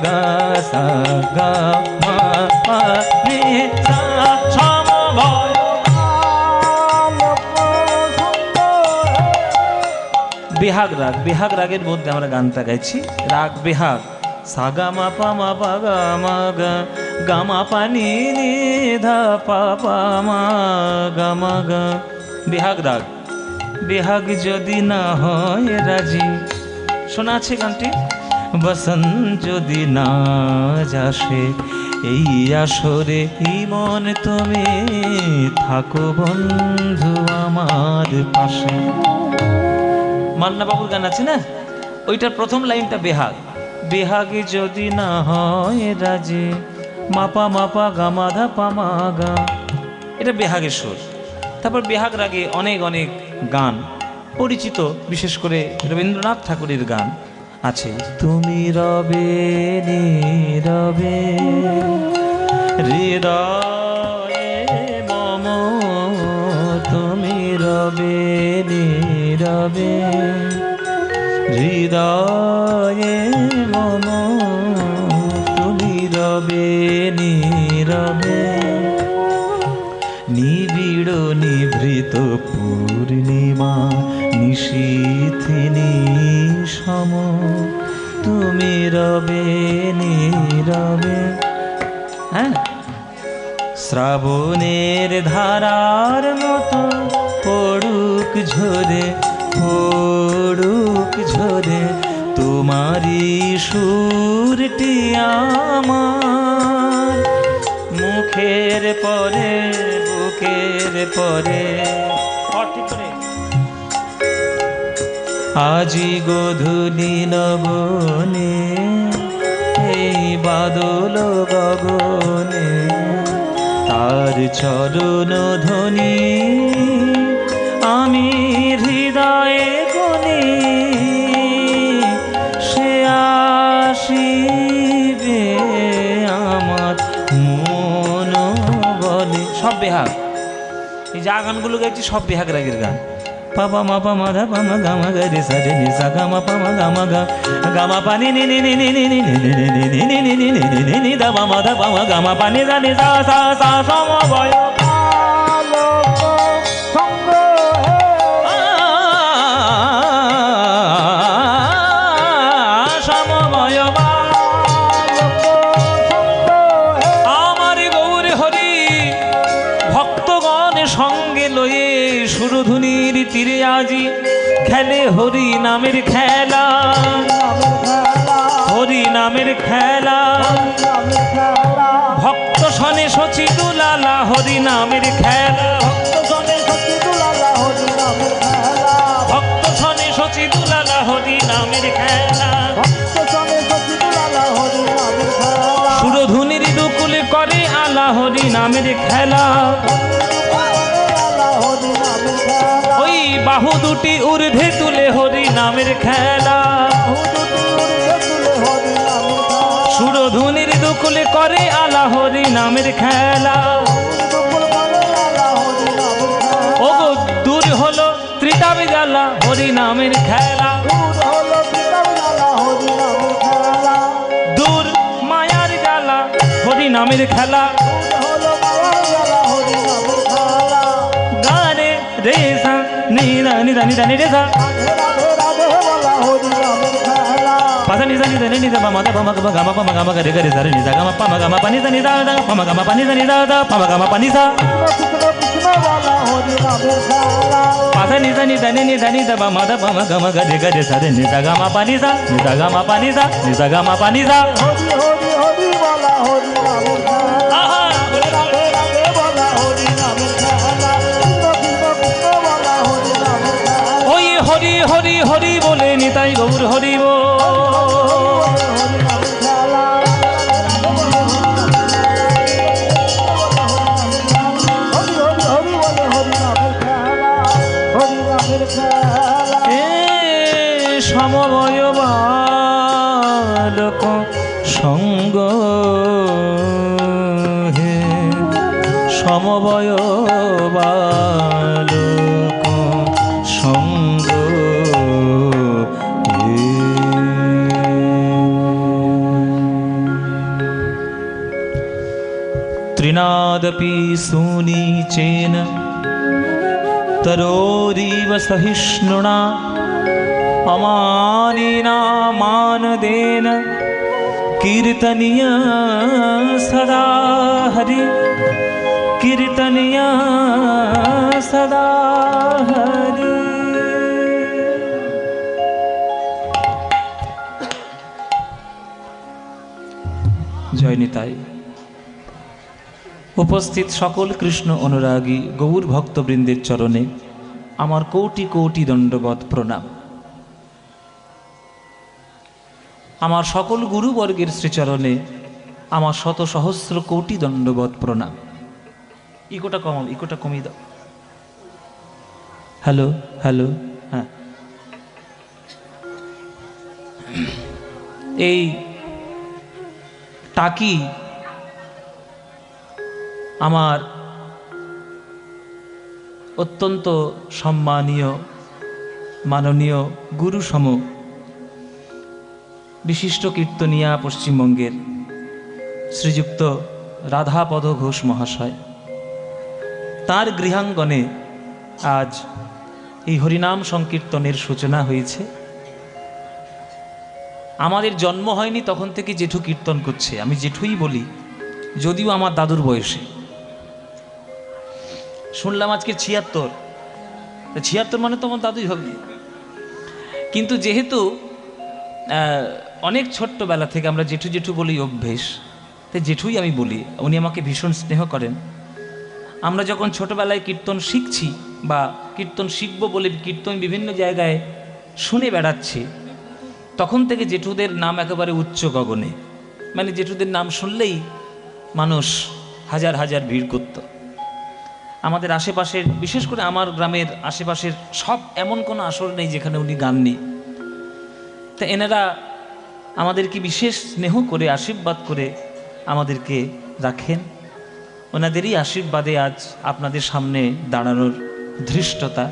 গ সা গ ম প নি সা সমবয়। বিহাগ রাগ, বিহাগ রাগের মধ্যে আমরা গানটা গাইছি। রাগ বিহাগ সা গা মা পা মা পা গা মা গা গা মা পা নি নি ধা পা পা মা গা মা গা। বিহাগ রাগ। বিহাগ যদি না হয় রাজি, শোনা আছে গানটি? বসন্ত যদি না যাসে এই আসরে মন তুমি থাকো বন্ধু আমার পাশে। মান্না বাবুর গান আছে না, ওইটার প্রথম লাইনটা বেহাগ। বেহাগে যদি না হয় রাজি মাপা মাপা গামা ধা পামা গা, এটা বেহাগের সুর। তারপর বেহাগ রাগে অনেক অনেক গান পরিচিত, বিশেষ করে রবীন্দ্রনাথ ঠাকুরের গান আছে। তুমি রবে নীরবে হৃদয়ে মম, তুমি রবে নীরবে হৃদয়ে মম, তুমি রবে নীরবে নিবিড় নিভৃত পূর্ণিমা নিশীথিনী সম, তুমি রবে নীরবে। হ্যাঁ, শ্রাবণের ধারার মতো পড়ুক ঝরে, পড়ুক ঝরে তোমারি সুরটি আমার মুখের পরে বুকের পরে। আজি গধূলি লগনে এই বাদল গগনে তার চরণ ধ্বনি আমি হৃদয়ে গুনি, সে আসিবে আমার মন বলে। সব বেহাগ, এই যা গানগুলো গাইছি সব বেহাগ রাগের গান। পাপা মা পা মা ধা পা মা গা মা গা রে সা রে নি সা গা মা পা মা গা মা গা গা মা পা নি নি নি নি নি নি নি নি নি নি নি নি নি নি নি নি নি নি ধা পা মা ধা পা মা গা মা পা নি সা সা সা সমবয় আলোক সঙ্গ হে সমবয় আমার গৌর হরি ভক্তগণ সঙ্গে লয়ে সুরধুনির তীরে আজি খেলে হরি নামের খেলা, হরি নামের খেলা। ভক্ত সনে সচি দুলালা হরি নামের খেলা, ভক্ত সনে সচি দুলালা হরি নামের খেলা। সুরধুনির দুকুল করে আলা হরি নামের খেলা। ওই বাহু দুটি ঊর্ধ্বে তুলে হরি নামের খেলা। সুরধুনির দুকুলে করে আলা হরি নামের খেলা। ও গো দূর হলো ত্রিতাবে জ্বালা হরি নামের খেলা। দূর মায়ার জ্বালা হরি নামের খেলা। গানে রে সা নি রা নি রা নি রা নি রে সা পাসা নি সা নি রা নি রা মা মা মা গা মা গা মা গা রে রে সা রে নি সা গা মা পা মা গা মা পা নি সা নি সা গা পা মা গা মা পা নি সা নি সা গা পা মা গা মা পা নি সা পাসা নি সা নি রা নি রা নি রা মা মা পা মা গা মা গা রে রে সা রে নি সা গা মা পা নি সা নি সা গা মা পা নি সা নি সা গা মা পা নি সা। ওই হরি হরি হরি বলে নিতাই গৌর হরি বল। সমবয় বালক সঙ্গ হে সমবয় বালক সঙ্গ হে। ত্রিনাদপি সুনীচেন তরোরিব সহিষ্ণুনা अमानिना मानदेन कीर्तनीय सदा हरि कीर्तनीय सदा हरि। জয় নিতাই। উপস্থিত সকল কৃষ্ণ অনুরাগী গৌর ভক্তবৃন্দের চরণে আমার কোটি কোটি দণ্ডবৎ প্রণাম। আমার সকল গুরুবর্গের শ্রীচরণে আমার শত সহস্র কোটি দণ্ডবৎ প্রণাম। ইকোটা কমাও, ইকোটা কমিয়ে দাও। হ্যালো হ্যালো, হ্যাঁ। এই টাকি আমার অত্যন্ত সম্মানীয় মাননীয় গুরুসম বিশিষ্ট কীর্তনিয়া পশ্চিমবঙ্গের শ্রীযুক্ত রাধাপদ ঘোষ মহাশয়, তার গৃহাঙ্গনে আজ এই হরিনাম সংকীর্তনের সূচনা হয়েছে। আমাদের জন্ম হয়নি তখন থেকে জেঠু কীর্তন করছে। আমি জেঠুই বলি, যদিও আমার দাদুর বয়সে। শুনলাম আজকে ৭৬, ৭৬ মানে তো আমার দাদুই হবে। কিন্তু যেহেতু অনেক ছোট্টবেলা থেকে আমরা জেঠু জেঠু বলি অভ্যেস, তাই জেঠুই আমি বলি। উনি আমাকে ভীষণ স্নেহ করেন। আমরা যখন ছোটবেলায় কীর্তন শিখছি বা কীর্তন শিখব বলে কীর্তন বিভিন্ন জায়গায় শুনে বেড়াচ্ছি, তখন থেকে জেঠুদের নাম একেবারে উচ্চ গগনে। মানে জেঠুদের নাম শুনলেই মানুষ হাজার হাজার ভিড় করত। আমাদের আশেপাশের, বিশেষ করে আমার গ্রামের আশেপাশের সব এমন কোনো আসর নেই যেখানে উনি গাননি। তা এনারা আমাদেরকে বিশেষ স্নেহ করে আশীর্বাদ করে আমাদেরকে রাখেন। ওনাদেরই আশীর্বাদে আজ আপনাদের সামনে দাঁড়ানোর ধৃষ্টতা।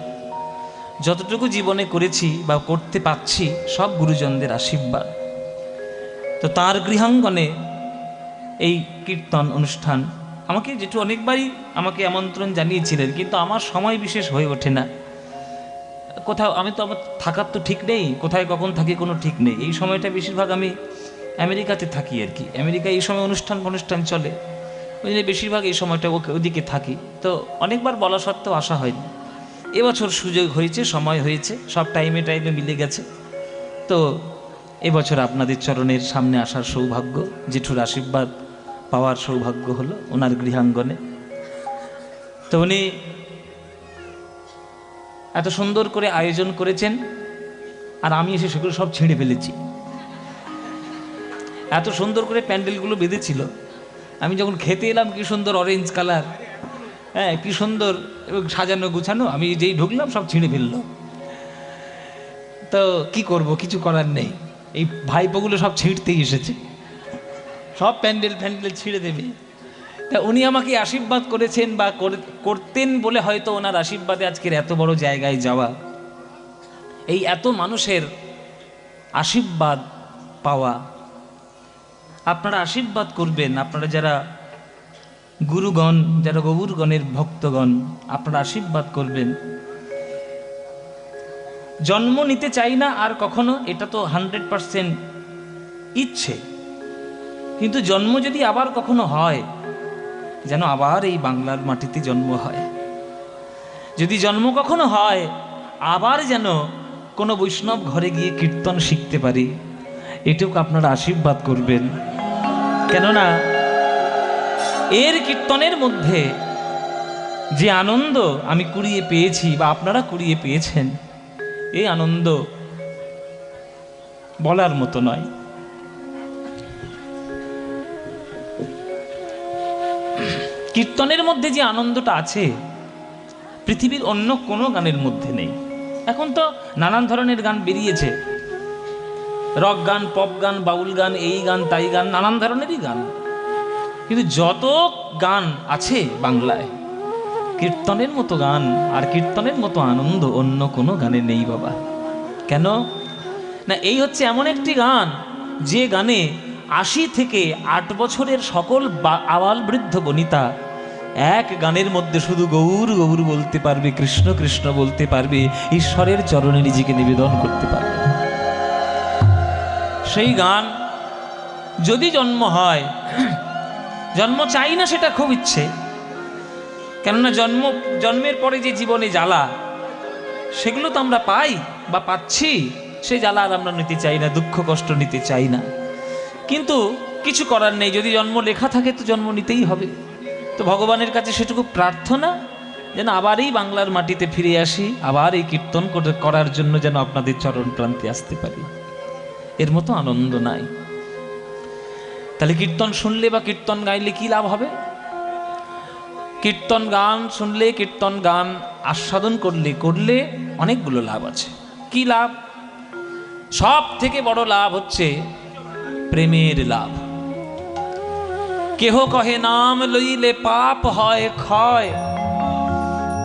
যতটুকু জীবনে করেছি বা করতে পাচ্ছি সব গুরুজনদের আশীর্বাদ। তো তার গৃহাঙ্গনে এই কীর্তন অনুষ্ঠান আমাকে যেটু অনেকবারই আমাকে আমন্ত্রণ জানিয়েছিলেন, কিন্তু আমার সময় বিশেষ হয়ে ওঠে না। কোথাও আমি তো আমার থাকার তো ঠিক নেই, কোথায় কখন থাকি কোনো ঠিক নেই। এই সময়টা বেশিরভাগ আমি আমেরিকাতে থাকি আর কি। আমেরিকায় এই সময় অনুষ্ঠান চলে, ওই জন্য বেশিরভাগ এই সময়টা ওদিকে থাকি। তো অনেকবার বলা সত্ত্বেও আসা হয়নি। এবছর সুযোগ হয়েছে, সময় হয়েছে, সব টাইমে মিলে গেছে। তো এবছর আপনাদের চরণের সামনে আসার সৌভাগ্য, জেঠুর আশীর্বাদ পাওয়ার সৌভাগ্য হলো ওনার গৃহাঙ্গনে। তো উনি এত সুন্দর করে আয়োজন করেছেন, আর আমি এসে সেগুলো সব ছিঁড়ে ফেলেছি। এত সুন্দর করে প্যান্ডেলগুলো বেঁধেছিল, আমি যখন খেতে এলাম কি সুন্দর অরেঞ্জ কালার, হ্যাঁ কি সুন্দর এবং সাজানো গুছানো, আমি যেই ঢুকলাম সব ছিঁড়ে ফেললো। তো কি করব, কিছু করার নেই, এই ভাইপোগুলো সব ছিঁড়তেই এসেছে, সব প্যান্ডেল ছিঁড়ে দেবে। তা উনি আমাকে আশীর্বাদ করেছেন বা করতেন বলে হয়তো ওনার আশীর্বাদে আজকের এত বড় জায়গায় যাওয়া, এই এত মানুষের আশীর্বাদ পাওয়া। আপনারা আশীর্বাদ করবেন, আপনারা যারা গুরুগণ, যারা গৌরগণের ভক্তগণ, আপনারা আশীর্বাদ করবেন। জন্ম নিতে চাই না আর কখনো, এটা তো 100% ইচ্ছে, কিন্তু জন্ম যদি আবার কখনো হয়, যেন আবার এই বাংলার মাটিতে জন্ম হয়। যদি জন্ম কখনো হয়, আবার যেন কোনো বৈষ্ণব ঘরে গিয়ে কীর্তন শিখতে পারি, এটুকু আপনারা আশীর্বাদ করবেন। কেননা এর কীর্তনের মধ্যে যে আনন্দ আমি কুড়িয়ে পেয়েছি বা আপনারা কুড়িয়ে পেয়েছেন, এই আনন্দ বলার মতো নয়। কীর্তনের মধ্যে যে আনন্দটা আছে, পৃথিবীর অন্য কোনো গানের মধ্যে নেই। এখন তো নানান ধরনের গান বেরিয়েছে, রক গান, পপ গান, বাউল গান, এই গান তাই গান, নানান ধরনেরই গান, কিন্তু যত গান আছে বাংলায়, কীর্তনের মতো গান আর কীর্তনের মতো আনন্দ অন্য কোনো গানে নেই বাবা। কেন না, এই হচ্ছে এমন একটি গান যে গানে 80 থেকে 8 বছরের সকল আবাল বৃদ্ধ বনিতা এক গানের মধ্যে শুধু গৌর গৌর বলতে পারবে, কৃষ্ণ কৃষ্ণ বলতে পারবে, ঈশ্বরের চরণে নিজেকে নিবেদন করতে পারবে। সেই গান যদি জন্ম হয়, জন্ম চাই না সেটা খুব ইচ্ছে, কেননা জন্মের পরে যে জীবনে জ্বালা, সেগুলো তো আমরা পাই বা পাচ্ছি, সেই জ্বালা আর আমরা নিতে চাই না, দুঃখ কষ্ট নিতে চাই না। কিন্তু কিছু করার নেই, যদি জন্ম লেখা থাকে তো জন্ম নিতেই হবে। তো ভগবানের কাছে সেটুকু প্রার্থনা যেন আবার এই বাংলার মাটিতে ফিরে আসি, আবার এই কীর্তন করার জন্য যেন আপনাদের চরণ প্রান্তে আসতে পারি। এর মতো আনন্দ নাই। তাহলে কীর্তন শুনলে বা কীর্তন গাইলে কি লাভ হবে? কীর্তন গান শুনলে, কীর্তন গান আস্বাদন করলে অনেকগুলো লাভ আছে। কি লাভ? সব থেকে বড় লাভ হচ্ছে প্রেমের লাভ। কেহ কহে নাম লইলে পাপ হয় ক্ষয়,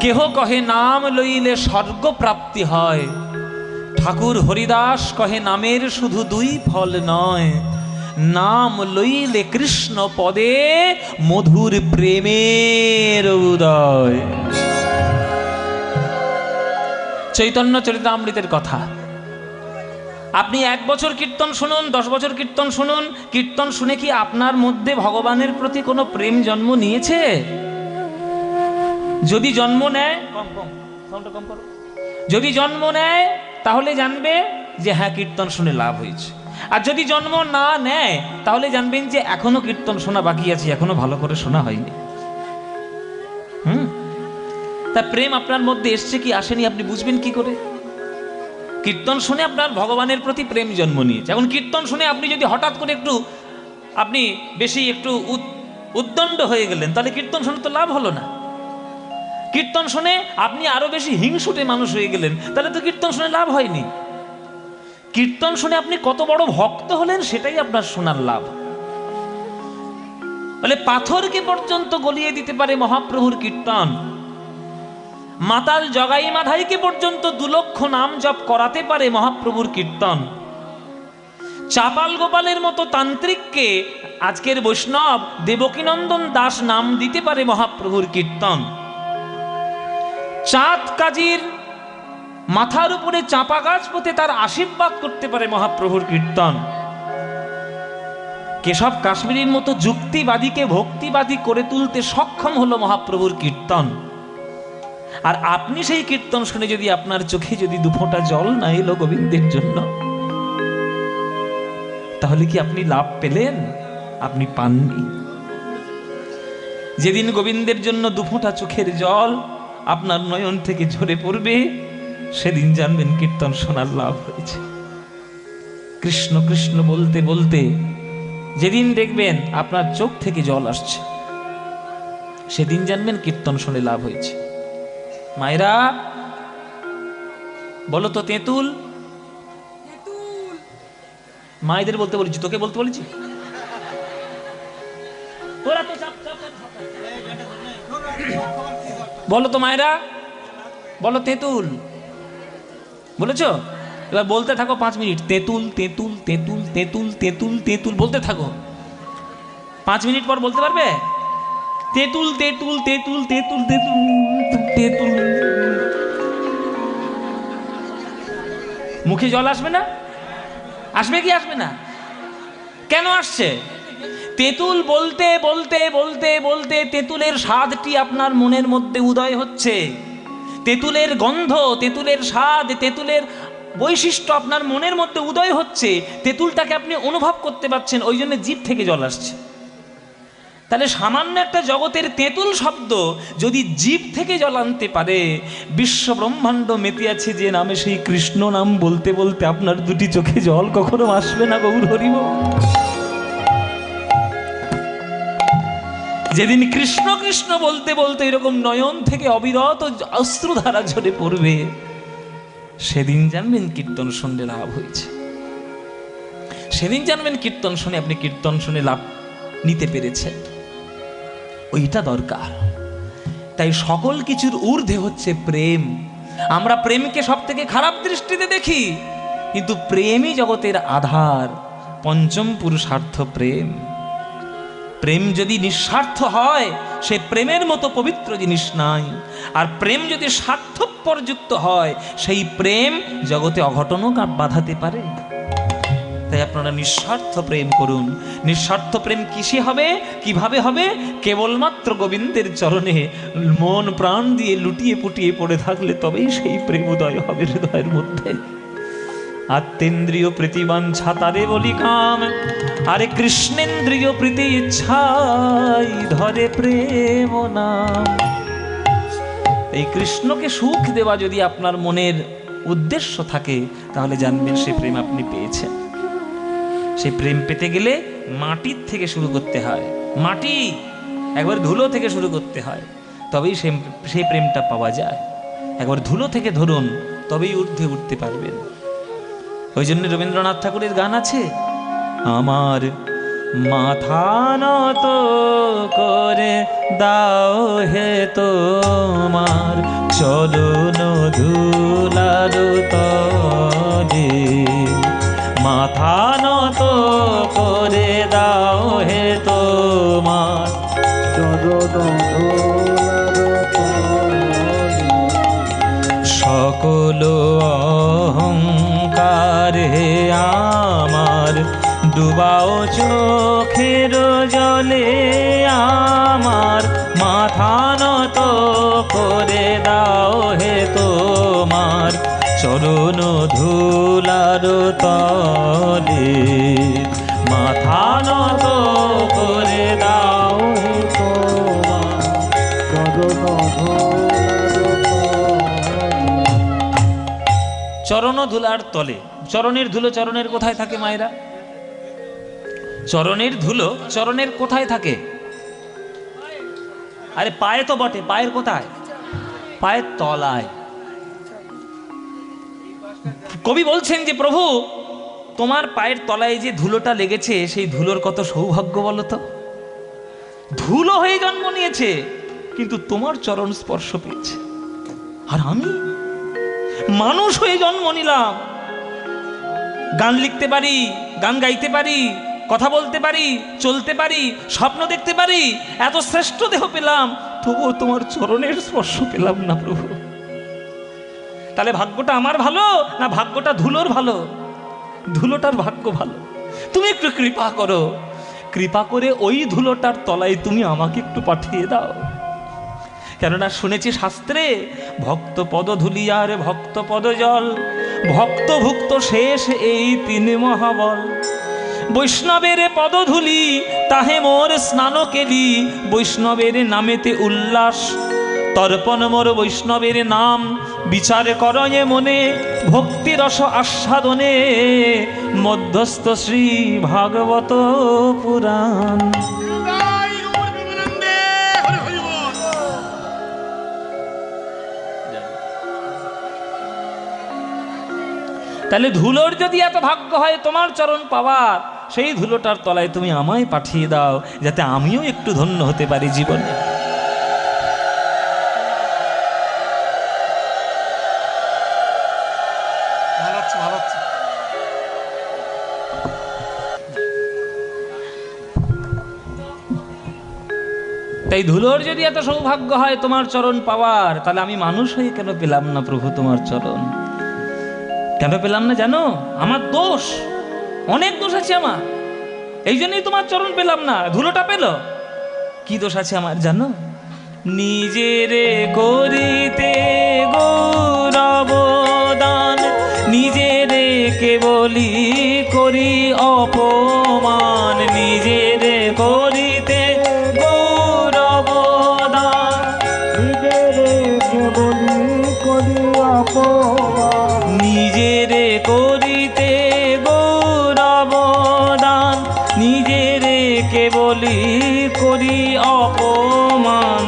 কেহ কহে নাম লইলে স্বর্গ প্রাপ্তি হয়। ঠাকুর হরিদাস কহে নামের শুধু 2 ফল নয়, নাম লইলে কৃষ্ণ পদে মধুর প্রেমের উদয়। চৈতন্য চরিতামৃতের কথা। আপনি 1 বছর কীর্তন শুনুন, 10 বছর কীর্তন শুনুন, কীর্তন শুনে কি আপনার মধ্যে ভগবানের প্রতি কোনো প্রেম জন্ম নিয়েছে? যদি জন্ম নেয়, যদি জন্ম নেয় তাহলে জানবে যে হ্যাঁ কীর্তন শুনে লাভ হয়েছে। আর যদি জন্ম না নেয় তাহলে জানবেন যে এখনো কীর্তন শোনা বাকি আছে, এখনো ভালো করে শোনা হয়নি। তা প্রেম আপনার মধ্যে এসছে কি আসেনি আপনি বুঝবেন কি করে? কীর্তন শুনে আপনার ভগবানের প্রতি প্রেম জন্ম নিয়েছে। এখন কীর্তন শুনে আপনি যদি হঠাৎ করে আপনি বেশি একটু উদ্দণ্ড হয়ে গেলেন, তাহলে কীর্তন শুনে তো লাভ হলো না। কীর্তন শুনে আপনি আরো বেশি হিংসুটে মানুষ হয়ে গেলেন, তাহলে তো কীর্তন শুনে লাভ হয়নি। কীর্তন শুনে আপনি কত বড় ভক্ত হলেন সেটাই আপনার শোনার লাভ। বলে পাথরকে পর্যন্ত গলিয়ে দিতে পারে মহাপ্রভুর কীর্তন। মাতাল জগাই মাধাইকে পর্যন্ত 2 লক্ষ নাম জপ করাতে পারে মহাপ্রভুর কীর্তন। চাপাল গোপালের মতো তান্ত্রিককে আজকের বৈষ্ণব দেবকীনন্দন দাস নাম দিতে পারে মহাপ্রভুর কীর্তন। চাঁদ কাজীর মাথার উপরে চাপা গাছ পোতে তার আশীর্বাদ করতে পারে মহাপ্রভুর কীর্তন। কেশব কাশ্মীরের মতো যুক্তিবাদীকে ভক্তিবাদী করে তুলতে সক্ষম হলো মহাপ্রভুর কীর্তন। আর আপনি সেই কীর্তন শুনে যদি আপনার চোখে যদি 2 ফোঁটা জল না এলো গোবিন্দের জন্য, তাহলে কি আপনি লাভ পেলেন? আপনি পাননি। যেদিন গোবিন্দের জন্য 2 ফোঁটা চোখের জল আপনার নয়ন থেকে ঝরে পড়বে, সেদিন জানবেন কীর্তন শোনার লাভ হয়েছে। কৃষ্ণ কৃষ্ণ বলতে বলতে যেদিন দেখবেন আপনার চোখ থেকে জল আসছে, সেদিন জানবেন কীর্তন শুনে লাভ হয়েছে। মায়েরা বলো তো তেঁতুল। মায়েদের বলতে বলেছি, তোকে বলতে বলেছি? তোরা তো বলো তো মায়েরা, বলো তেঁতুল। বলেছো? এবার বলতে থাকো 5 মিনিট, তেঁতুল তেঁতুল তেঁতুল তেঁতুল তেঁতুল তেঁতুল বলতে থাকো। 5 মিনিট পর বলতে পারবে তেঁতুল তেঁতুল তেঁতুল তেঁতুল তেঁতুল তেঁতুল। মুখে জল আসবে না? আসবে কি আসবে না? কেন আসছে? তেঁতুল বলতে বলতে বলতে বলতে তেঁতুলের স্বাদটি আপনার মনের মধ্যে উদয় হচ্ছে। তেঁতুলের গন্ধ, তেঁতুলের স্বাদ, তেঁতুলের বৈশিষ্ট্য আপনার মনের মধ্যে উদয় হচ্ছে। তেঁতুলটাকে আপনি অনুভব করতে পারছেন, ওই জন্য জিভ থেকে জল আসছে। তাহলে সামান্য একটা জগতের তেঁতুল শব্দ যদি জিভ থেকে জল আনতে পারে, বিশ্ব ব্রহ্মাণ্ড মেতে আছে যে নামে, সেই কৃষ্ণ নাম বলতে বলতে আপনার 2টি চোখে জল কখনো আসবে না? গৌর হরি বল। যেদিন কৃষ্ণ কৃষ্ণ বলতে বলতে এরকম নয়ন থেকে অবিরত অশ্রুধারা ঝরে পড়বে, সেদিন জানবেন কীর্তন শুনলে লাভ হয়েছে। সেদিন জানবেন কীর্তন শুনে আপনি কীর্তন শুনে লাভ নিতে পেরেছেন। ওইটা দরকার। তাই সকল কিছুর ঊর্ধ্বে হচ্ছে প্রেম। আমরা প্রেমকে সব থেকে খারাপ দৃষ্টিতে দেখি, কিন্তু প্রেমই জগতের আধার। 5ম পুরুষার্থ প্রেম। প্রেম যদি নিঃস্বার্থ হয়, সে প্রেমের মতো পবিত্র জিনিস নাই। আর প্রেম যদি স্বার্থপরযুক্ত হয়, সেই প্রেম জগতে অঘটনও বাধাতে পারে। তাই আপনারা নিঃস্বার্থ প্রেম করুন। নিঃস্বার্থ প্রেম কিসে হবে, কিভাবে হবে? কেবলমাত্র গোবিন্দের চরণে মন প্রাণ দিয়ে লুটিয়ে পুটিয়ে পড়ে থাকলে তবেই সেই প্রেম উদয় হবে হৃদয়ের মধ্যে। আত্মেন্দ্রিয় প্রীতিবাঞ্ছা তারে বলি কাম, আরে কৃষ্ণেন্দ্রিয় প্রীতি ইচ্ছাই ধরে প্রেম নাম। এই কৃষ্ণকে সুখ দেওয়া যদি আপনার মনের উদ্দেশ্য থাকে, তাহলে জানবেন সে প্রেম আপনি পেয়েছেন। সেই প্রেম পেতে গেলে মাটির থেকে শুরু করতে হয়। মাটি একবার ধুলো থেকে শুরু করতে হয়, তবেই সেই প্রেমটা পাওয়া যায়। একবার ধুলো থেকে ধরুন, তবেই ঊর্ধ্বে উঠতে পারবেন। ওই জন্য রবীন্দ্রনাথ ঠাকুরের গান আছে, আমার মাথা নত করে দাও হে তোমার চরণ ধুলার তলে, মাথা নত করে দাও হে তোমার চরণ ধুলার তলে, সকল অহংকার হে আমার ডুবাও চোখের জলে, আমার মাথা নত করে দাও হে তোমার চরণ ধুলার তলে, মাথা নত করে দাও হে তোমার চরণ ধুলার তলে। চরণ ধুলার তলে, চরণের ধুলো চরণের কোথায় থাকে মায়েরা? চরণের ধুলো চরণের কোথায় থাকে? আরে পায়ে তো বটে, পায়ের কোথায়? পায়ের তলায়। কবি বলছেন যে প্রভু, তোমার পায়ের তলায় যে ধুলোটা লেগেছে, সেই ধুলোর কত সৌভাগ্য বলো তো। ধুলো হয়ে জন্ম নিয়েছে, কিন্তু তোমার চরণ স্পর্শ পেয়েছে। আর আমি মানুষ হয়ে জন্ম নিলাম, গান লিখতে পারি, গান গাইতে পারি, কথা বলতে পারি, চলতে পারি, স্বপ্ন দেখতে পারি, এত শ্রেষ্ঠ দেহ পেলাম, তবুও তোমার চরণের স্পর্শ পেলাম না প্রভু। তাহলে ভাগ্যটা আমার ভালো না ভাগ্যটা ধুলোর ভালো? ধুলোটার ভাগ্য ভালো। তুমি একটু কৃপা করো, কৃপা করে ওই ধুলোটার তলায় তুমি আমাকে একটু পাঠিয়ে দাও। কেননা শুনেছি শাস্ত্রে, ভক্ত পদ ধুলিয়ার ভক্ত পদ জল, ভক্ত ভুক্ত শেষ এই তিন মহাবল। বৈষ্ণবের পদধূলি তাহে মোর স্নান কেলি, বৈষ্ণবের নামেতে উল্লাস তর্পণ মোর বৈষ্ণবের নাম, বিচার করয়ে মনে ভক্তি রস আস্বাদনে, মধ্যস্থ শ্রী ভাগবত পুরাণ। তাহলে ধুলোর যদি এত ভাগ্য হয় তোমার চরণ পাওয়ার, সেই ধুলোটার তলায় তুমি আমায় পাঠিয়ে দাও, যাতে আমিও একটু ধন্য হতে পারি জীবনে। তাই ধুলোর যদি এত সৌভাগ্য হয় তোমার চরণ পাওয়ার, তাহলে আমি মানুষ হয়ে কেন পেলাম না প্রভু তোমার চরণ? কেন পেলাম না জানো? আমার দোষ, অনেক দোষ আছে আমার, এই জন্যই তোমার চরণ পেলাম না। ধুলোটা পেল, কি দোষ আছে আমার জানো? নিজেরে করিতে গৌরব দান, নিজেরে কেবলি করি অপমান, নিজেরে করিতে গৌরব দান, নিজেরে কেবলি করি অপমান, নিজেরে করিতে গৌরব দান, নিজেরে কেবলি করি অপমান।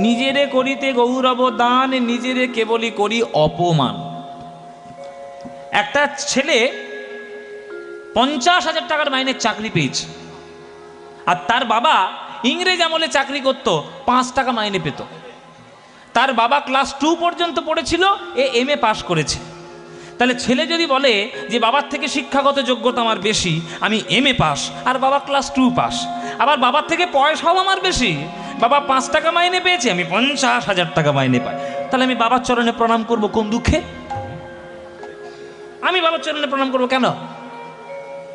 নিজেরে করিতে গৌরব দান, নিজেরে কেবলি করি অপমান। একটা ছেলে 50,000 টাকার মাইনের চাকরি পেয়েছে, আর তার বাবা ইংরেজ আমলে চাকরি করত, 5 টাকা মাইনে পেত। তার বাবা ক্লাস 2 পর্যন্ত পড়েছিল, MA পাস করেছে। তাহলে ছেলে যদি বলে যে বাবার থেকে শিক্ষাগত যোগ্যতা আমার বেশি, আমি MA পাস, আর বাবা ক্লাস 2 পাস, আবার বাবার থেকে পয়সাও আমার বেশি, বাবা 5 টাকা মাইনে পেয়েছে, আমি 50,000 টাকা মাইনে পাই, তাহলে আমি বাবার চরণে প্রণাম করব কোন দুঃখে? আমি বাবার চরণে প্রণাম করব কেন?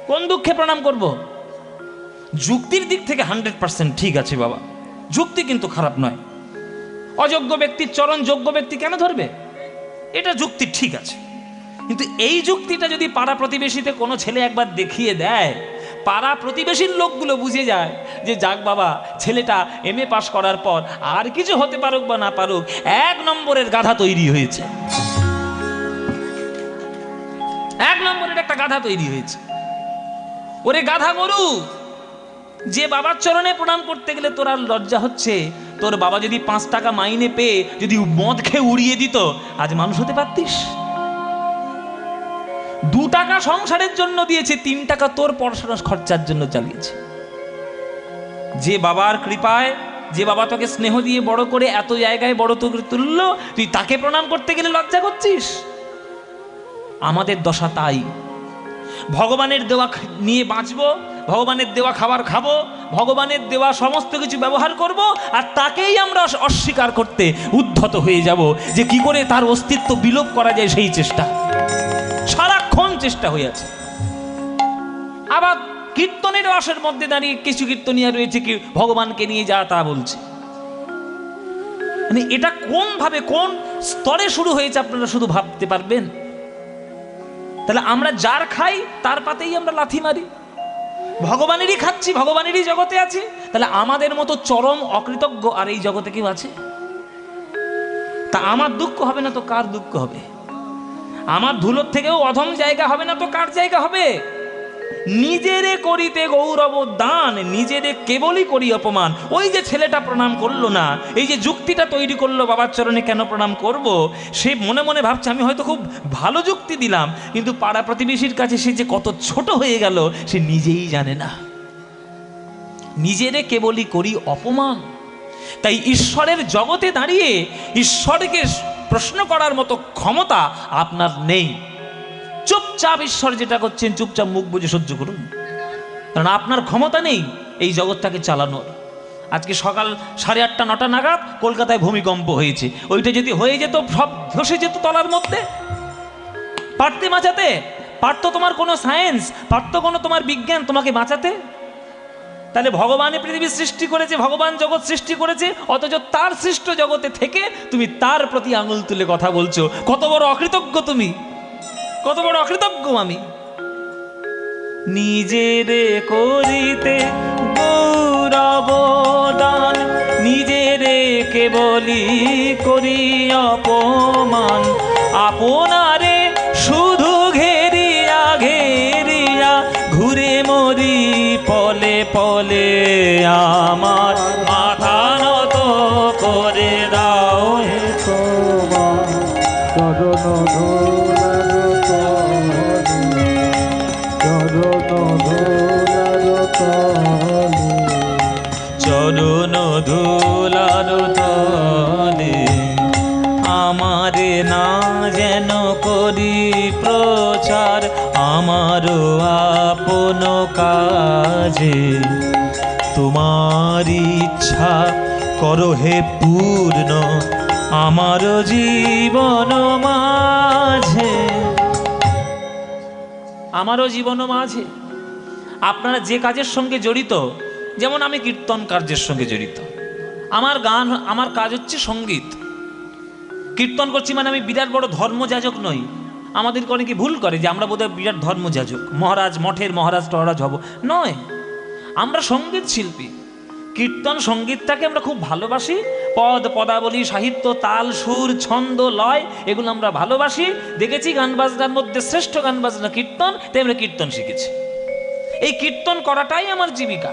কোন দুঃখে প্রণাম করব? যুক্তির দিক থেকে 100% ঠিক আছে বাবা, যুক্তি কিন্তু খারাপ নয়। অযোগ্য ব্যক্তির চরণ যোগ্য ব্যক্তি কেন ধরবে? এটা যুক্তি ঠিক আছে, কিন্তু এই যুক্তিটা যদি পাড়া প্রতিবেশীতে কোনো ছেলে একবার দেখিয়ে দেয়, পাড়া প্রতিবেশীর লোকগুলো বুঝে যায় যে যাক বাবা, ছেলেটা MA পাস করার পর আর কিছু হতে পারুক বা না পারুক, 1 নম্বরের গাধা তৈরি হয়েছে, 1 নম্বরের একটা গাধা তৈরি হয়েছে। ওরে গাধা গরু, যে বাবার চরণে প্রণাম করতে গেলে তোর আর লজ্জা হচ্ছে, তোর বাবা যদি 5 টাকা মাইনে পেয়ে যদি মদ খেয়ে উড়িয়ে দিত, আজ মানুষ হতে পারতিস? 2 টাকা সংসারের জন্য দিয়েছে, 3 টাকা তোর পড়াশোনার খরচার জন্য চালিয়েছে। যে বাবার কৃপায়, যে বাবা তোকে স্নেহ দিয়ে বড় করে এত জায়গায় বড় করে তুললো, তুই তাকে প্রণাম করতে গেলে লজ্জা করছিস। আমাদের দশা তাই। ভগবানের দেওয়া নিয়ে বাঁচবো, ভগবানের দেওয়া খাবার খাবো, ভগবানের দেওয়া সমস্ত কিছু ব্যবহার করব, আর তাকেই আমরা অস্বীকার করতে উদ্ধত হয়ে যাব, যে কি করে তার অস্তিত্ব বিলোপ করা যায় সেই চেষ্টা, সারাক্ষণ চেষ্টা হয়ে আছে। আবার কীর্তনের রসের মধ্যে দাঁড়িয়ে কিছু কীর্তনিয়া রয়েছে কি ভগবানকে নিয়ে যা তা বলছে। মানে এটা কোন ভাবে, কোন স্তরে শুরু হয়েছে আপনারা শুধু ভাবতে পারবেন। তাহলে আমরা যার খাই তার পাতেই আমরা লাথি মারি, ভগবানেরই খাচ্ছি, ভগবানেরই জগতে আছি, তাহলে আমাদের মতো চরম অকৃতজ্ঞ আর এই জগতে কেউ আছে? তা আমার দুঃখ হবে না তো কার দুঃখ হবে? আমার ধুলোর থেকেও অধম জায়গা হবে না তো কার জায়গা হবে? নিজেরে করিতে গৌরব দান, নিজেরে কেবলই করি অপমান। ওই যে ছেলেটা প্রণাম করলো না, এই যে যুক্তিটা তৈরি করলো বাবার চরণে কেন প্রণাম করব, সে মনে মনে ভাবছে আমি হয়তো খুব ভালো যুক্তি দিলাম, কিন্তু পাড়া প্রতিবেশীর কাছে সে যে কত ছোট হয়ে গেল সে নিজেই জানে না। নিজেরে কেবলই করি অপমান। তাই ঈশ্বরের জগতে দাঁড়িয়ে ঈশ্বরকে প্রশ্ন করার মতো ক্ষমতা আপনার নেই। চুপচাপ ঈশ্বর যেটা করছেন চুপচাপ মুখ বুজে সহ্য করুন, কারণ আপনার ক্ষমতা নেই এই জগৎটাকে চালানোর। আজকে সকাল 8:30 9টা নাগাদ কলকাতায় ভূমিকম্প হয়েছে, ওইটা যদি হয়ে যেত সব ধসে যেত তলার মধ্যে। পারতে বাঁচাতে? পারতো তোমার কোনো সায়েন্স, পারতো কোনো তোমার বিজ্ঞান তোমাকে বাঁচাতে? তাহলে ভগবান পৃথিবীর সৃষ্টি করেছে, ভগবান জগৎ সৃষ্টি করেছে, অথচ তার সৃষ্ট জগতে থেকে তুমি তার প্রতি আঙুল তুলে কথা বলছো। কত বড় অকৃতজ্ঞ তুমি, কত বড় অকৃতজ্ঞ আমি। নিজেরে করিতে গৌরব দান, নিজেরে কেবলি করি অপমান, আপনারে শুধু ঘেরিয়া ঘেরিয়া ঘুরে মরি পলে পলে, আমার মাথা নত করে দাও হে তোমার চরণ ধুলার তলে, চরণ ধুলার তলে, চরণ ধুলার তলে, আমারে না যেন করি প্রচার, আমারও আপন কাজে, তোমার ইচ্ছা করো হে পূর্ণ আমার জীবন মাঝে। আমারও জীবন মাঝে আপনারা যে কাজের সঙ্গে জড়িত, যেমন আমি কীর্তন কার্যের সঙ্গে জড়িত, আমার গান, আমার কাজ হচ্ছে সঙ্গীত। কীর্তন করছি মানে আমি বিরাট বড় ধর্মযাজক নই। আমাদেরকে অনেকে ভুল করে যে আমরা বোধহয় বিরাট ধর্মযাজক, মহারাজ, মঠের মহারাজ টহারাজ হব, নয়। আমরা সঙ্গীত শিল্পী। কীর্তন সঙ্গীতটাকে আমরা খুব ভালোবাসি। পদ, পদাবলী, সাহিত্য, তাল, সুর, ছন্দ, লয় এগুলো আমরা ভালোবাসি। দেখেছি গান বাজনার মধ্যে শ্রেষ্ঠ গান বাজনা কীর্তন, তাই আমরা কীর্তন শিখেছি। এই কীর্তন করাটাই আমার জীবিকা,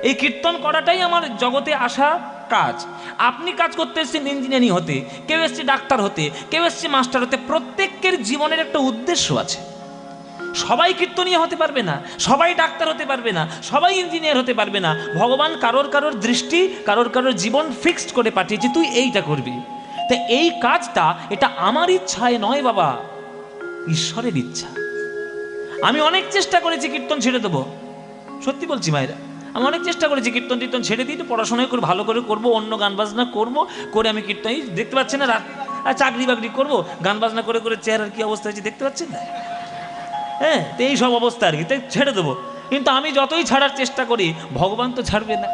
এই কীর্তন করাটাই আমার জগতে আসা কাজ। আপনি কাজ করতে এসেছেন ইঞ্জিনিয়ারিং হতে, কেউ এসছে ডাক্তার হতে, কেউ এসছে মাস্টার হতে। প্রত্যেকের জীবনের একটা উদ্দেশ্য আছে। সবাই কীর্তনীয় হতে পারবে না, সবাই ডাক্তার হতে পারবে না, সবাই ইঞ্জিনিয়ার হতে পারবে না। ভগবান কারোর কারোর দৃষ্টি, কারোর কারোর জীবন ফিক্সড করে পাঠিয়েছে, তুই এইটা করবি। তা এই কাজটা এটা আমার ইচ্ছায় নয় বাবা, ঈশ্বরের ইচ্ছা। আমি অনেক চেষ্টা করেছি কীর্তন ছেড়ে দেবো, সত্যি বলছি মায়েরা, আমি অনেক চেষ্টা করেছি কীর্তন টীর্তন ছেড়ে দিই, পড়াশোনায় করে ভালো করে করবো, অন্য গান বাজনা করবো, করে আমি কীর্তন দেখতে পাচ্ছেন না, রাত চাকরি বাকরি করবো, গান বাজনা করে করে চেহারার কি অবস্থা হয়েছে দেখতে পাচ্ছেন না? হ্যাঁ, তো এই সব অবস্থা আর কি, তাই ছেড়ে দেবো। কিন্তু আমি যতই ছাড়ার চেষ্টা করি ভগবান তো ছাড়বে না।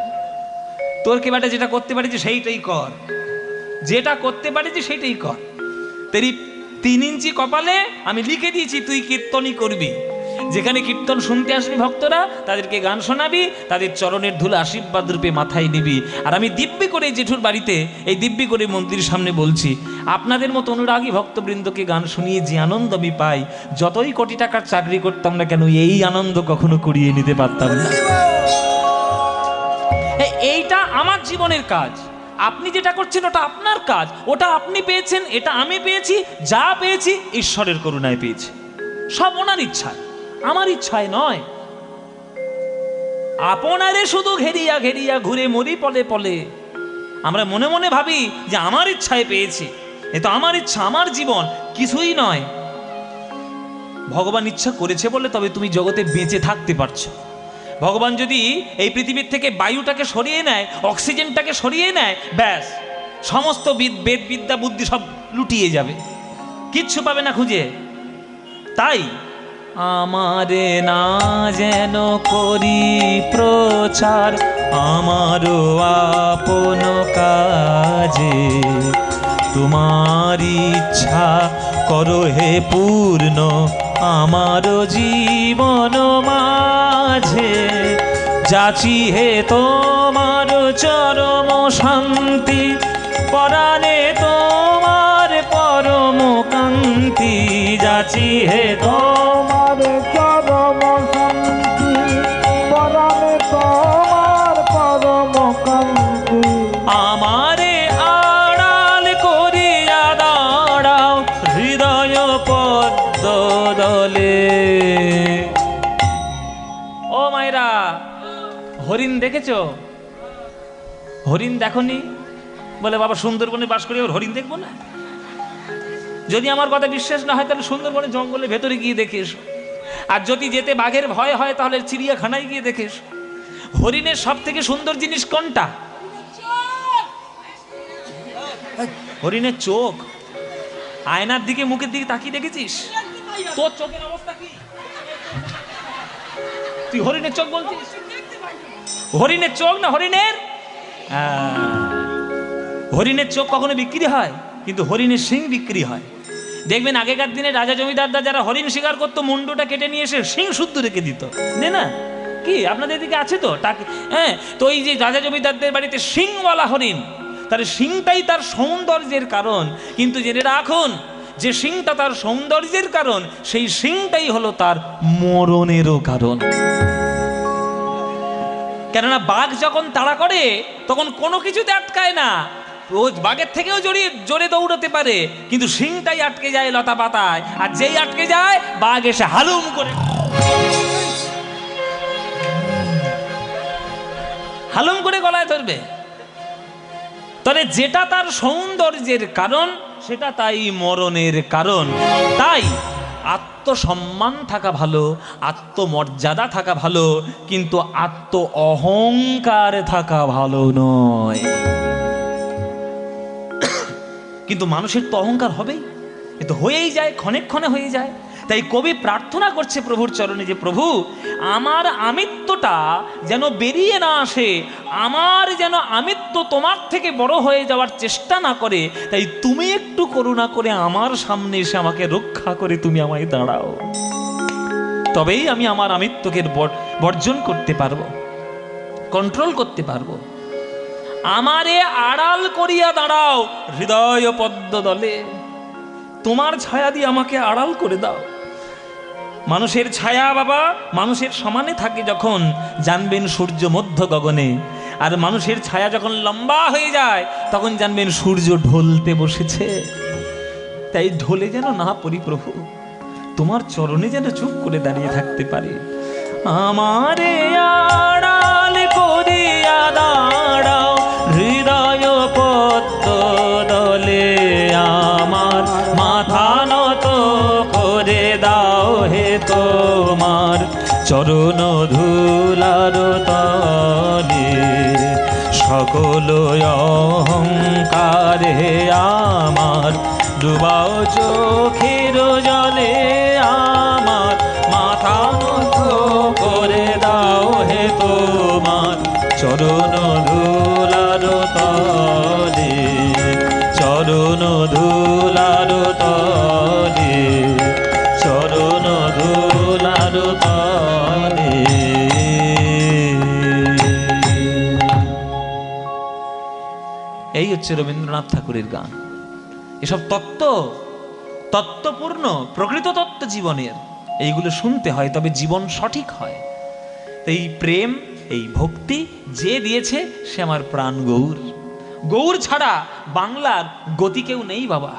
তোর কে বেটা যেটা করতে পারিস সেইটাই কর, যেটা করতে পারিস সেইটাই কর। তেরি 3 ইঞ্চি কপালে আমি লিখে দিয়েছি তুই কীর্তনই করবি। যেখানে কীর্তন শুনতে আসবি ভক্তরা, তাদেরকে গান শোনাবি, তাদের চরণের ধুলো আশীর্বাদ রূপে মাথায় নিবি। আর আমি দিব্যি করে জেঠুর বাড়িতে এই দিব্যি করে মন্দিরের সামনে বলছি, আপনাদের মতো অনুরাগী ভক্তবৃন্দকে গান শুনিয়ে যে আনন্দ আমি পাই, যতই কোটি টাকার চাকরি করতাম না কেন এই আনন্দ কখনো কুড়িয়ে নিতে পারতাম না। এইটা আমার জীবনের কাজ। আপনি যেটা করছেন ওটা আপনার কাজ, ওটা আপনি পেয়েছেন, এটা আমি পেয়েছি। যা পেয়েছি ঈশ্বরের করুণায় পেয়েছি, সব ওনার ইচ্ছায়, আমার ইচ্ছায় নয়। আপনারে শুধু ঘেরিয়া ঘেরিয়া ঘুরে মরি পলে পলে। আমরা মনে মনে ভাবি যে আমার ইচ্ছায় পেয়েছি, এ তো আমার ইচ্ছা, আমার জীবন, কিছুই নয়। ভগবান ইচ্ছা করেছে বলে তবে তুমি জগতে বেঁচে থাকতে পারছো। ভগবান যদি এই পৃথিবীর থেকে বায়ুটাকে সরিয়ে নেয়, অক্সিজেনটাকে সরিয়ে নেয়, ব্যাস সমস্ত বেদ বিদ্যা বুদ্ধি সব লুটিয়ে যাবে, কিচ্ছু পাবে না খুঁজে। তাই আমারে না যেন করি প্রচার, আমারও আপন কাজে, তোমার ইচ্ছা করো হে পূর্ণ আমার জীবন মাঝে। যাচি হে তোমার চরম শান্তি, পরাণে তোমার পরম কান্তি। যাচি হে তোমার চরম শান্তি, পরাণে তোমার পরম কান্তি। আমারে আড়াল করিয়া দাঁড়াও হৃদয় পদ্ম দলে। ও মায়েরা, হরিণ দেখেছো? হরিণ দেখনি? বলে বাবা সুন্দরবনে বাস করে ওর হরিণ দেখবো না? যদি আমার কথা বিশ্বাস না হয় তাহলে সুন্দরবনে জঙ্গলের ভেতরে গিয়ে দেখে এসো। আর যদি যেতে বাঘের ভয় হয় তাহলে চিড়িয়াখানায় গিয়ে দেখে এসো। হরিণের সব থেকে সুন্দর জিনিস কোনটা? হরিণের চোখ। আয়নার দিকে মুখের দিকে তাকিয়ে দেখেছিস? তোর চোখের অবস্থা কি? তুই হরিণের চোখ বলছিস? হরিণের চোখ না হরিণের হরিণের চোখ কখনো বিক্রি হয়, কিন্তু হরিণের শিং বিক্রি হয়। দেখবেন আগেকার দিনে রাজা জমিদাররা যারা হরিণ শিকার করতো মুন্ডুটা কেটে নিয়ে এসে শিং শুদ্ধ রেখে দিত, না কি আপনাদের দিকে আছে তো টাকে? হ্যাঁ, তো এই যে রাজা জমিদারদের বাড়িতে শিংওয়ালা হরিণ, তার শিংটাই তার সৌন্দর্যের কারণ। কিন্তু জেনে রাখুন, যে শিংটা তার সৌন্দর্যের কারণ, সেই শিংটাই হলো তার মরণেরও কারণ। কেননা বাঘ যখন তাড়া করে তখন কোনো কিছুতে আটকায় না, ও বাঘের থেকেও জোরে দৌড়াতে পারে, কিন্তু শিংটাই আটকে যায় লতা পাতায়। আর যেই আটকে যায় বাঘ এসে হালুম করে গলায় ধরবে। তবে যেটা তার সৌন্দর্যের কারণ সেটা তাই মরণের কারণ। তাই আত্মসম্মান থাকা ভালো, আত্মমর্যাদা থাকা ভালো, কিন্তু আত্ম অহংকার থাকা ভালো নয়। কিন্তু মানুষের তো অহংকার হবেই, এ তো হয়েই যায়, ক্ষণে ক্ষণে হয়ে যায়। তাই কবি প্রার্থনা করছে প্রভুর চরণে যে প্রভু আমার আমিত্বটা যেন বেরিয়ে না আসে, আমার যেন আমিত্ব তোমার থেকে বড় হয়ে যাওয়ার চেষ্টা না করে। তাই তুমি একটু করুণা করে আমার সামনে এসে আমাকে রক্ষা করে তুমি আমায় দাঁড়াও, তবেই আমি আমার আমিত্বকে বর্জন করতে পারবো, কন্ট্রোল করতে পারবো। আমারে আড়াল করিয়া দাঁড়াও হৃদয় পদ্ম দলে, তোমার ছায়া দিয়ে আমাকে আড়াল করে দাও। মানুষের ছায়া বাবা মানুষের সমানে থাকে যখন, জানবেন সূর্য মধ্য গগনে। আর মানুষের ছায়া যখন লম্বা হয়ে যায় তখন জানবেন সূর্য ঢলতে বসেছে। তাই ঢলে যেন না পড়ি প্রভু, তোমার চরণে যেন চুপ করে দাঁড়িয়ে থাকতে পারি। আমারে আড়াল করিয়া দাঁড়াও হৃদয় পদ্ম দলে, আমার মাথা নত করে দাও হে তোমার চরণ ধুলার তলে। সকল অহংকার হে আমার ডুবাও চোখের জলে, আমার মাথা নত করে দাও হে তোমার চরণ ধুলার তলে, চরণ ধুলার তলে, চরণ ধুলার তলে। এই হচ্ছে রবীন্দ্রনাথ ঠাকুরের গান। এসব তত্ত্বপূর্ণ প্রকৃত তত্ত্ব জীবনের, এইগুলো শুনতে হয়, তবে জীবন সঠিক হয়। এই প্রেম, এই ভক্তি যে দিয়েছে সে আমার প্রাণ গৌর। গৌর ছাড়া বাংলার গতি কেউ নেই বাবা,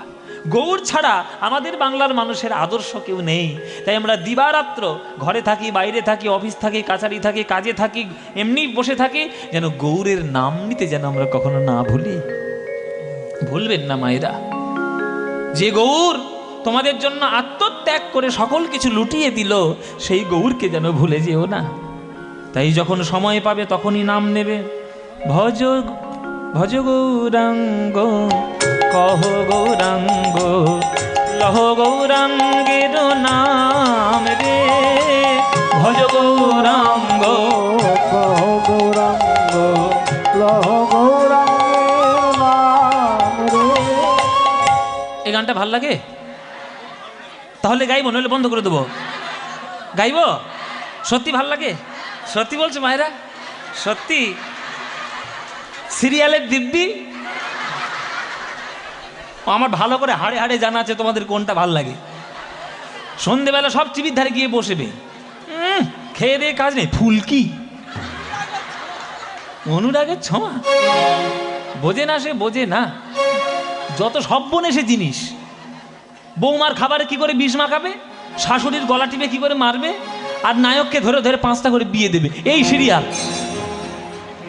গৌর ছাড়া আমাদের বাংলার মানুষের আদর্শ কেউ নেই। তাই আমরা দিবারাত্র ঘরে থাকি, বাইরে থাকি, অফিস থাকি, কাছারি থাকি, কাজে থাকি, এমনি বসে থাকি, যেন গৌরের নাম নিতে যেন আমরা কখনো না ভুলি। ভুলবেন না মায়েরা, যে গৌর তোমাদের জন্য আত্মত্যাগ করে সকল কিছু লুটিয়ে দিল, সেই গৌরকে যেন ভুলে যেও না। তাই যখন সময় পাবে তখনই নাম নেবে। ভজ ভজ গৌরাঙ্গ কহ গৌরাঙ্গ, লহ গৌরাঙ্গের নাম রে। ভজ গৌরাঙ্গ কহ গৌরাঙ্গ, লহ গৌরাঙ্গের নাম রে। এই গানটা ভাল লাগে? তাহলে গাইবো, নইলে বন্ধ করে দেবো। গাইবো? সত্যি ভাল লাগে? সত্যি বলছো মায়েরা? সত্যি? সিরিয়ালের দিব্যি আমার ভালো করে হাড়ে হাড়ে জানা আছে তোমাদের কোনটা ভাল লাগে। সন্ধেবেলা সব টিভির ধারে গিয়ে বসবে, খেয়ে দিয়ে কাজ নেই, ফুলকি অনুরাগের ছোঁয়া। বোঝে না, সে বোঝে না যত সব বনে সে জিনিস। বৌমার খাবারে কি করে বিষ মাখাবে, শাশুড়ির গলা টিপে কি করে মারবে, আর নায়ককে ধরে ধরে 5টা করে বিয়ে দেবে, এই সিরিয়াল।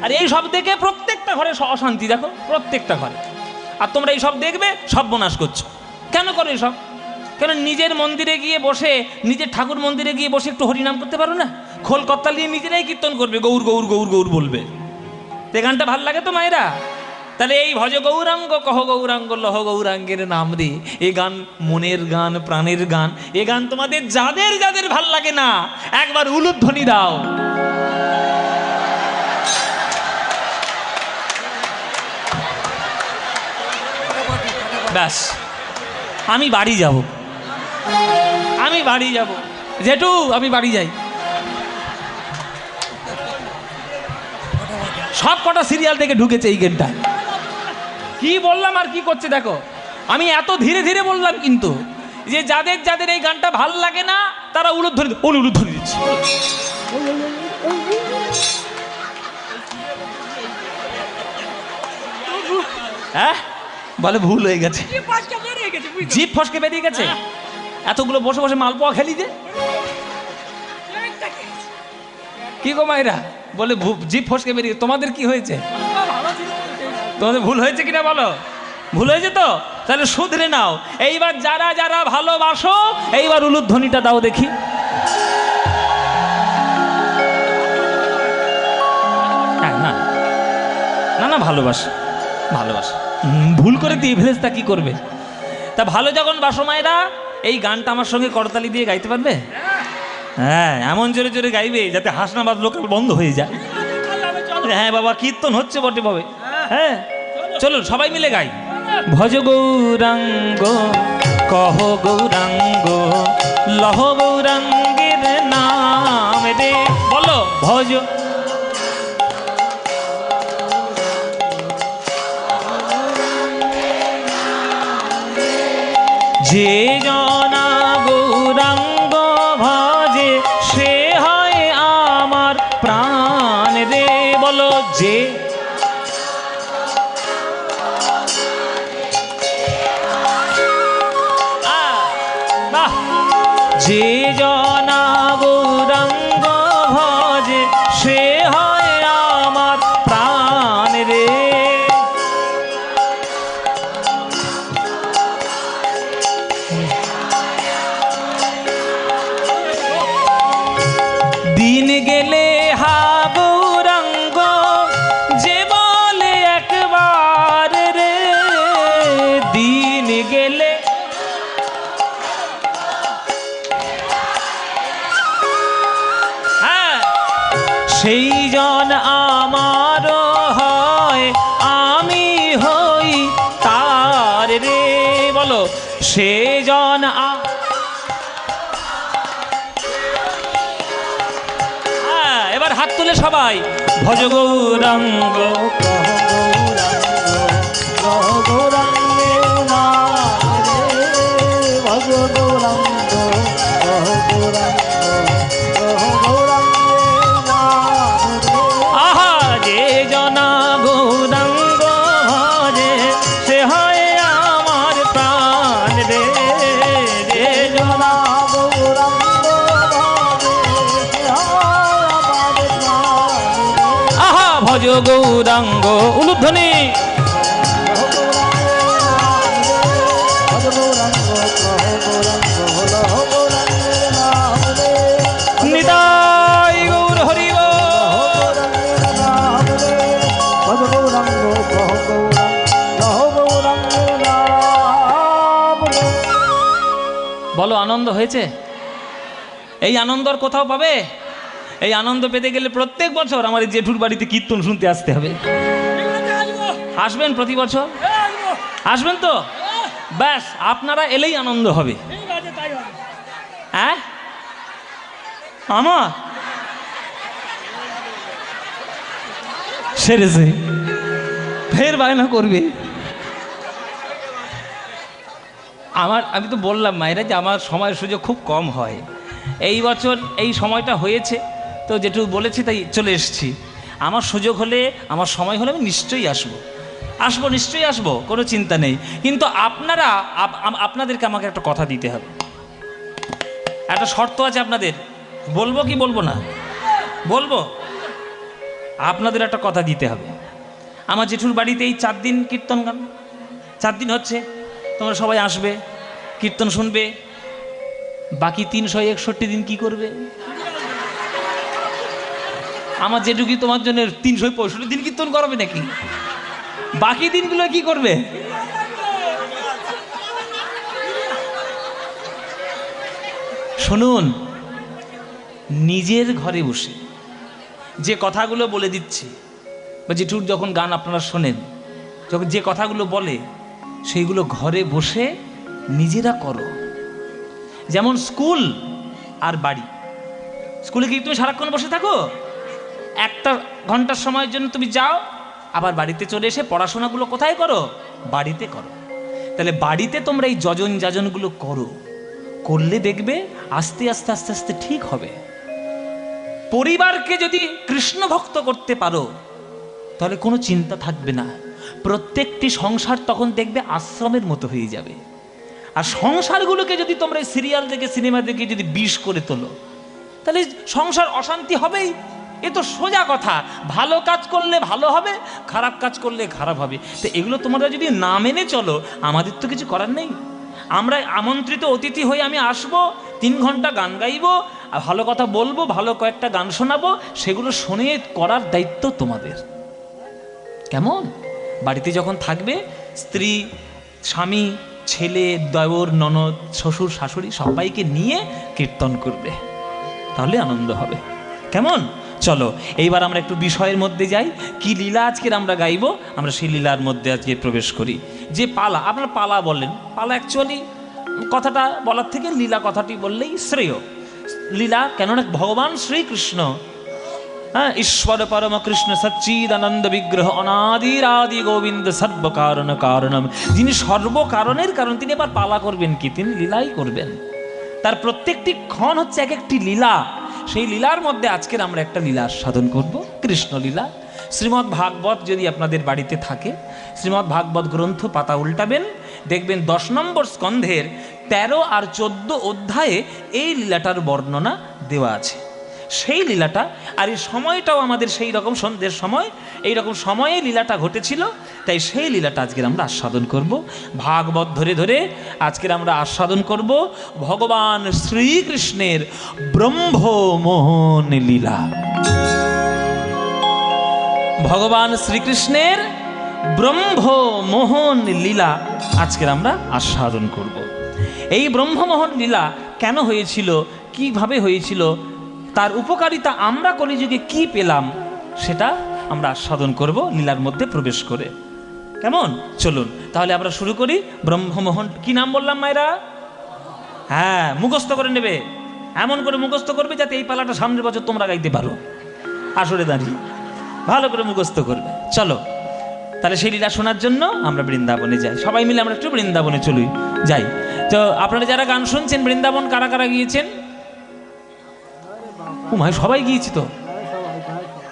আর এই সব দেখে প্রত্যেকটা ঘরে অশান্তি দেখো, প্রত্যেকটা ঘরে। আর তোমরা এইসব দেখবে, সর্বনাশ করছো। কেন করো এসব? কেন নিজের মন্দিরে গিয়ে বসে, নিজের ঠাকুর মন্দিরে গিয়ে বসে একটু হরিনাম করতে পারো না? খোল কর্তাল নিয়ে নিজেরাই কীর্তন করবে, গৌর গৌর গৌর গৌর বলবে। তো এই গানটা ভাল লাগে তো মায়েরা? তাহলে এই ভজ গৌরাঙ্গ কহ গৌরাঙ্গ লহ গৌরাঙ্গের নাম রে, এ গান মনের গান, প্রাণের গান। এ গান তোমাদের যাদের যাদের ভাল লাগে না, একবার উলুধ্বনি দাও। ব্যাস, আমি বাড়ি যাব, আমি বাড়ি যাব। জেঠু, আমি বাড়ি যাই। সব কটা সিরিয়াল থেকে ঢুকেছে এই গেমটা। কি বললাম আর কি করছে দেখো। আমি এত ধীরে ধীরে বললাম কিন্তু, যে যাদের যাদের এই গানটা ভাল লাগে না তারা উলুধ্বনি দিচ্ছে। হ্যাঁ, বলে ভুল হয়ে গেছে, জিভ ফসকে বেরিয়ে গেছে। এতগুলো বসে বসে মালপোয়া খেলি যে, কি গো মায়েরা? বলে জিভ ফসকে বেরিয়ে। তোমাদের কি হয়েছে? তোমাদের ভুল হয়েছে কিনা বলো? ভুল হয়েছে তো? তাহলে শুধরে নাও। এইবার যারা যারা ভালোবাসো, এইবার উলুধ্বনিটা দাও দেখি। না না না, ভালোবাসো ভালোবাসো। ভুল করে দিয়ে ভেলেসটা কি করবে? তা ভালো যখন বাসো মায়েরা, এই গানটা আমার সঙ্গে করতালি দিয়ে গাইতে পারবে? হ্যাঁ, এমন জোরে জোরে গাইবে যাতে হাসনাবাদ লোক বন্ধ হয়ে যায়। হ্যাঁ বাবা, কীর্তন হচ্ছে বটে ভাবে। হ্যাঁ চলো সবাই মিলে গাই। ভজ গৌরাঙ্গ কহ গৌরাঙ্গ লহ গৌরাঙ্গের নাম রে। বলো ভজ। যে জনা গৌরাঙ্গ ভজে, সে হয় আমার প্রাণ রে। বলো যে। যে জনা গৌরাঙ্গ ভজে, সে হয় আমার প্রাণ রে। দিন গেলে হা গৌরাঙ্গ, যে বলে একবার রে। দিন গেলে সেই জন আমার হয়, আমি হই তার রে। বলো সে জন। এবার হাত তুলে সবাই ভজ গৌরাঙ্গ গৌরাঙ্গের নাম রে, ভজ গৌরাঙ্গ গৌরাঙ্গ গৌরাঙ্গের নাম রে। আহা, যে জনা গৌরাঙ্গ ভজে, সে হয় আমার প্রাণ রে। যে জনা গৌরাঙ্গ ভজে, সে হয় আমার প্রাণ রে। আহা, ভজ গৌরাঙ্গ। উলুধ্বনি। নিতাই গৌর হরি বল। বলো আনন্দ হয়েছে? এই আনন্দ আর কোথাও পাবে? এই আনন্দ পেতে গেলে প্রত্যেক বছর আমার এই জেঠুর বাড়িতে কীর্তন শুনতে আসতে হবে। আসবেন প্রতি বছর? আসবেন তো? ব্যাস, আপনারা এলেই আনন্দ হবে। হ্যাঁ, আমার সেরেছে, ফের বায়না করবে। আমি তো বললাম মায়েরা যে আমার সময় সুযোগ খুব কম হয়। এই বছর এই সময়টা হয়েছে তো, যেটুকু বলেছি তাই চলে এসেছি। আমার সুযোগ হলে, আমার সময় হলে আমি নিশ্চয়ই আসবো, নিশ্চয়ই আসবো, কোনো চিন্তা নেই। কিন্তু আপনাদেরকে আমাকে একটা কথা দিতে হবে, একটা শর্ত আছে আপনাদের। বলবো কি বলবো না? বলবো। আপনাদের একটা কথা দিতে হবে। আমার জেঠুর বাড়িতে এই 4 দিন কীর্তন গান, 4 দিন হচ্ছে, তোমরা সবাই আসবে, কীর্তন শুনবে। বাকি 361 দিন কি করবে? আমার জেঠু কি তোমার জন্য 365 দিন কীর্তন করবে নাকি? বাকি দিনগুলো কি করবে? শুনুন, নিজের ঘরে বসে যে কথাগুলো বলে দিচ্ছে, বা জেঠুর যখন গান আপনারা শোনেন, যখন যে কথাগুলো বলে, সেইগুলো ঘরে বসে নিজেরা করো। যেমন স্কুল আর বাড়ি। স্কুলে কি তুমি সারাক্ষণ বসে থাকো? 1 ঘন্টার সময়ের জন্য তুমি যাও, আবার বাড়িতে চলে এসে পড়াশোনাগুলো কোথায় করো? বাড়িতে করো। তাহলে বাড়িতে তোমরা এই যজন যাজনগুলো করো, করলে দেখবে আস্তে আস্তে আস্তে আস্তে ঠিক হবে। পরিবারকে যদি কৃষ্ণ ভক্ত করতে পারো, তাহলে কোনো চিন্তা থাকবে না। প্রত্যেকটি সংসার তখন দেখবে আশ্রমের মতো হয়ে যাবে। আর সংসারগুলোকে যদি তোমরা সিরিয়াল দেখে, সিনেমা দেখে যদি বিষ করে তোলো, তাহলে সংসার অশান্তি হবেই। এ তো সোজা কথা। ভালো কাজ করলে ভালো হবে, খারাপ কাজ করলে খারাপ হবে। তো এগুলো তোমরা যদি না মেনে চলো, আমাদের তো কিছু করার নেই। আমরা আমন্ত্রিত অতিথি হয়ে আমি আসবো, 3 ঘন্টা গান গাইবো, আর ভালো কথা বলবো, ভালো কয়েকটা গান শোনাবো, সেগুলো শুনে করার দায়িত্ব তোমাদের। কেমন? বাড়িতে যখন থাকবে, স্ত্রী, স্বামী, ছেলে, দেওর, ননদ, শ্বশুর, শাশুড়ি সবাইকে নিয়ে কীর্তন করবে, তাহলে আনন্দ হবে। কেমন? চলো এইবার আমরা একটু বিষয়ের মধ্যে যাই। কি লীলা আজকের আমরা গাইবো, আমরা সেই লীলার মধ্যে আজকে প্রবেশ করি। যে পালা, আপনারা পালা বলেন, পালা অ্যাকচুয়ালি কথাটা বলার থেকে লীলা কথাটি বললেই শ্রেয়। লীলা কেননা ভগবান শ্রীকৃষ্ণ, হ্যাঁ, ঈশ্বর পরম কৃষ্ণ সচ্চিদানন্দ বিগ্রহ অনাদির আদি গোবিন্দ সর্বকারণ কারণম, যিনি সর্বকারণের কারণ, তিনি এবার পালা করবেন কি? তিনি লীলাই করবেন। তার প্রত্যেকটি ক্ষণ হচ্ছে এক একটি লীলা। সেই লীলার মধ্যে আজকের আমরা একটা লীলা সাধন করব, কৃষ্ণ লীলা। শ্রীমদ্ ভাগবত যদি আপনাদের বাড়িতে থাকে, শ্রীমদ্ ভাগবত গ্রন্থ পাতা উল্টাবেন, দেখবেন 10 নম্বর স্কন্ধের 13 আর 14 অধ্যায়ে এই লীলাটার বর্ণনা দেওয়া আছে। সেই লীলাটা, আর এই সময়টাও আমাদের সেই রকম সন্ধ্যের সময়, এই রকম সময়ে লীলাটা ঘটেছিল, তাই সেই লীলাটা আজকের আমরা আস্বাদন করব। ভাগবত ধরে ধরে আজকের আমরা আস্বাদন করব ভগবান শ্রীকৃষ্ণের ব্রহ্মমোহন লীলা। ভগবান শ্রীকৃষ্ণের ব্রহ্মমোহন লীলা আজকের আমরা আস্বাদন করব। এই ব্রহ্মমোহন লীলা কেন হয়েছিল, কিভাবে হয়েছিল, তার উপকারিতা আমরা কলিযুগে কি পেলাম, সেটা আমরা আস্বাদন করব লীলার মধ্যে প্রবেশ করে। কেমন? চলুন তাহলে আমরা শুরু করি। ব্রহ্মমোহন, কি নাম বললাম মায়েরা? হ্যাঁ, মুখস্থ করে নেবে, এমন করে মুখস্থ করবে যাতে এই পালাটা সামনের বছর তোমরা গাইতে পারো। আসরে দাঁড়িয়ে ভালো করে মুখস্থ করবে। চলো তাহলে সেই লীলা শোনার জন্য আমরা বৃন্দাবনে যাই। সবাই মিলে আমরা একটু বৃন্দাবনে চলুই, যাই। তো আপনারা যারা গান শুনছেন, বৃন্দাবন কারা কারা গিয়েছেন? মায় সবাই গিয়েছি তো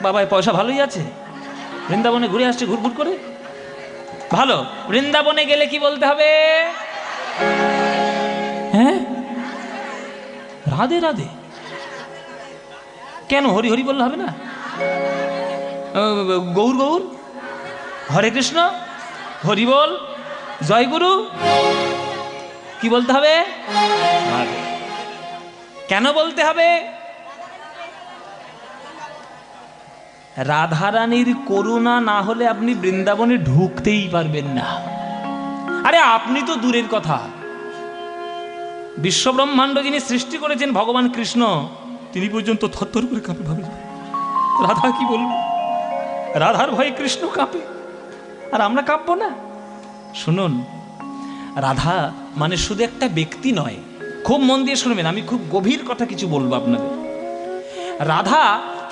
বাবা, পয়সা ভালোই আছে, বৃন্দাবনে ঘুরে আসছে ঘুরঘুর করে। ভালো, বৃন্দাবনে গেলে কি বলতে হবে? হ্যাঁ, রাধে রাধে। কেন হরি হরি বললে হবে না? গৌর গৌর, হরে কৃষ্ণ, হরি বল, জয় গুরু, কি বলতে হবে? কেন বলতে হবে? রাধারানীর করুণা না হলে আপনি বৃন্দাবনে ঢুকতেই পারবেন না। আরে আপনি তো দূরের কথা, বিশ্বব্রহ্মাণ্ড যিনি সৃষ্টি করেছেন ভগবান কৃষ্ণ, তিনি পর্যন্ত থরথর করে কাঁপে। ভাবে রাধা কি বলবে, রাধার ভয়ে কৃষ্ণ কাঁপে, আর আমরা কাঁপবো না? শুনুন, রাধা মানে শুধু একটা ব্যক্তি নয়। খুব মন দিয়ে শুনবেন, আমি খুব গভীর কথা কিছু বলবো আপনাদের। রাধা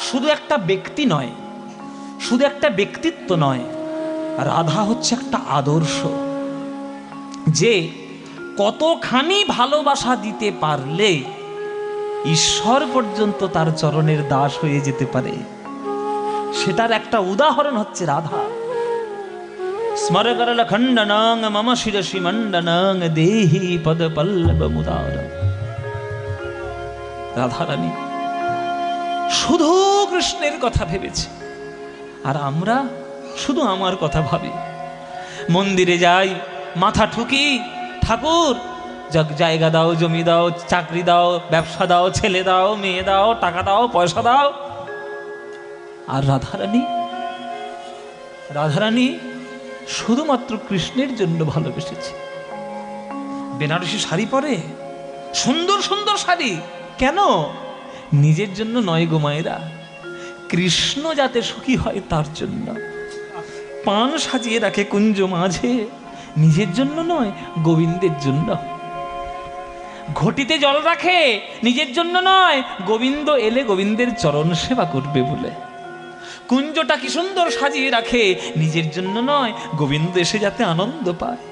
শুধু একটা ব্যক্তি নয়, শুধু একটা ব্যক্তিত্ব নয়, রাধা হচ্ছে একটা আদর্শ, যে কতখানি ভালোবাসা দিতে পারলে ঈশ্বর পর্যন্ত তার চরণের দাস হয়ে যেতে পারে, সেটার একটা উদাহরণ হচ্ছে রাধা। স্মরকরল খণ্ডনং মম শিরসি মণ্ডনং দেহি পদ পল্লব মুদার। রাধারানী শুধু কৃষ্ণের কথা ভেবেছে, আর আমরা শুধু আমার কথা ভাবি। মন্দিরে যাই, মাথা ঠুকি, ঠাকুর জায়গা দাও, জমি দাও, চাকরি দাও, ব্যবসা দাও, ছেলে দাও, মেয়ে দাও, টাকা দাও, পয়সা দাও। আর রাধারানী শুধুমাত্র কৃষ্ণের জন্য ভালোবেসেছে। বেনারসি শাড়ি পরে, সুন্দর সুন্দর শাড়ি, কেন? নিজের জন্য নয় গো মায়েরা, কৃষ্ণ যাতে সুখী হয় তার জন্য। পান সাজিয়ে রাখে কুঞ্জ মাঝে, নিজের জন্য নয়, গোবিন্দের জন্য। ঘটিতে জল রাখে, নিজের জন্য নয়, গোবিন্দ এলে গোবিন্দের চরণ সেবা করবে বলে। কুঞ্জটা কি সুন্দর সাজিয়ে রাখে, নিজের জন্য নয়, গোবিন্দ এসে যাতে আনন্দ পায়।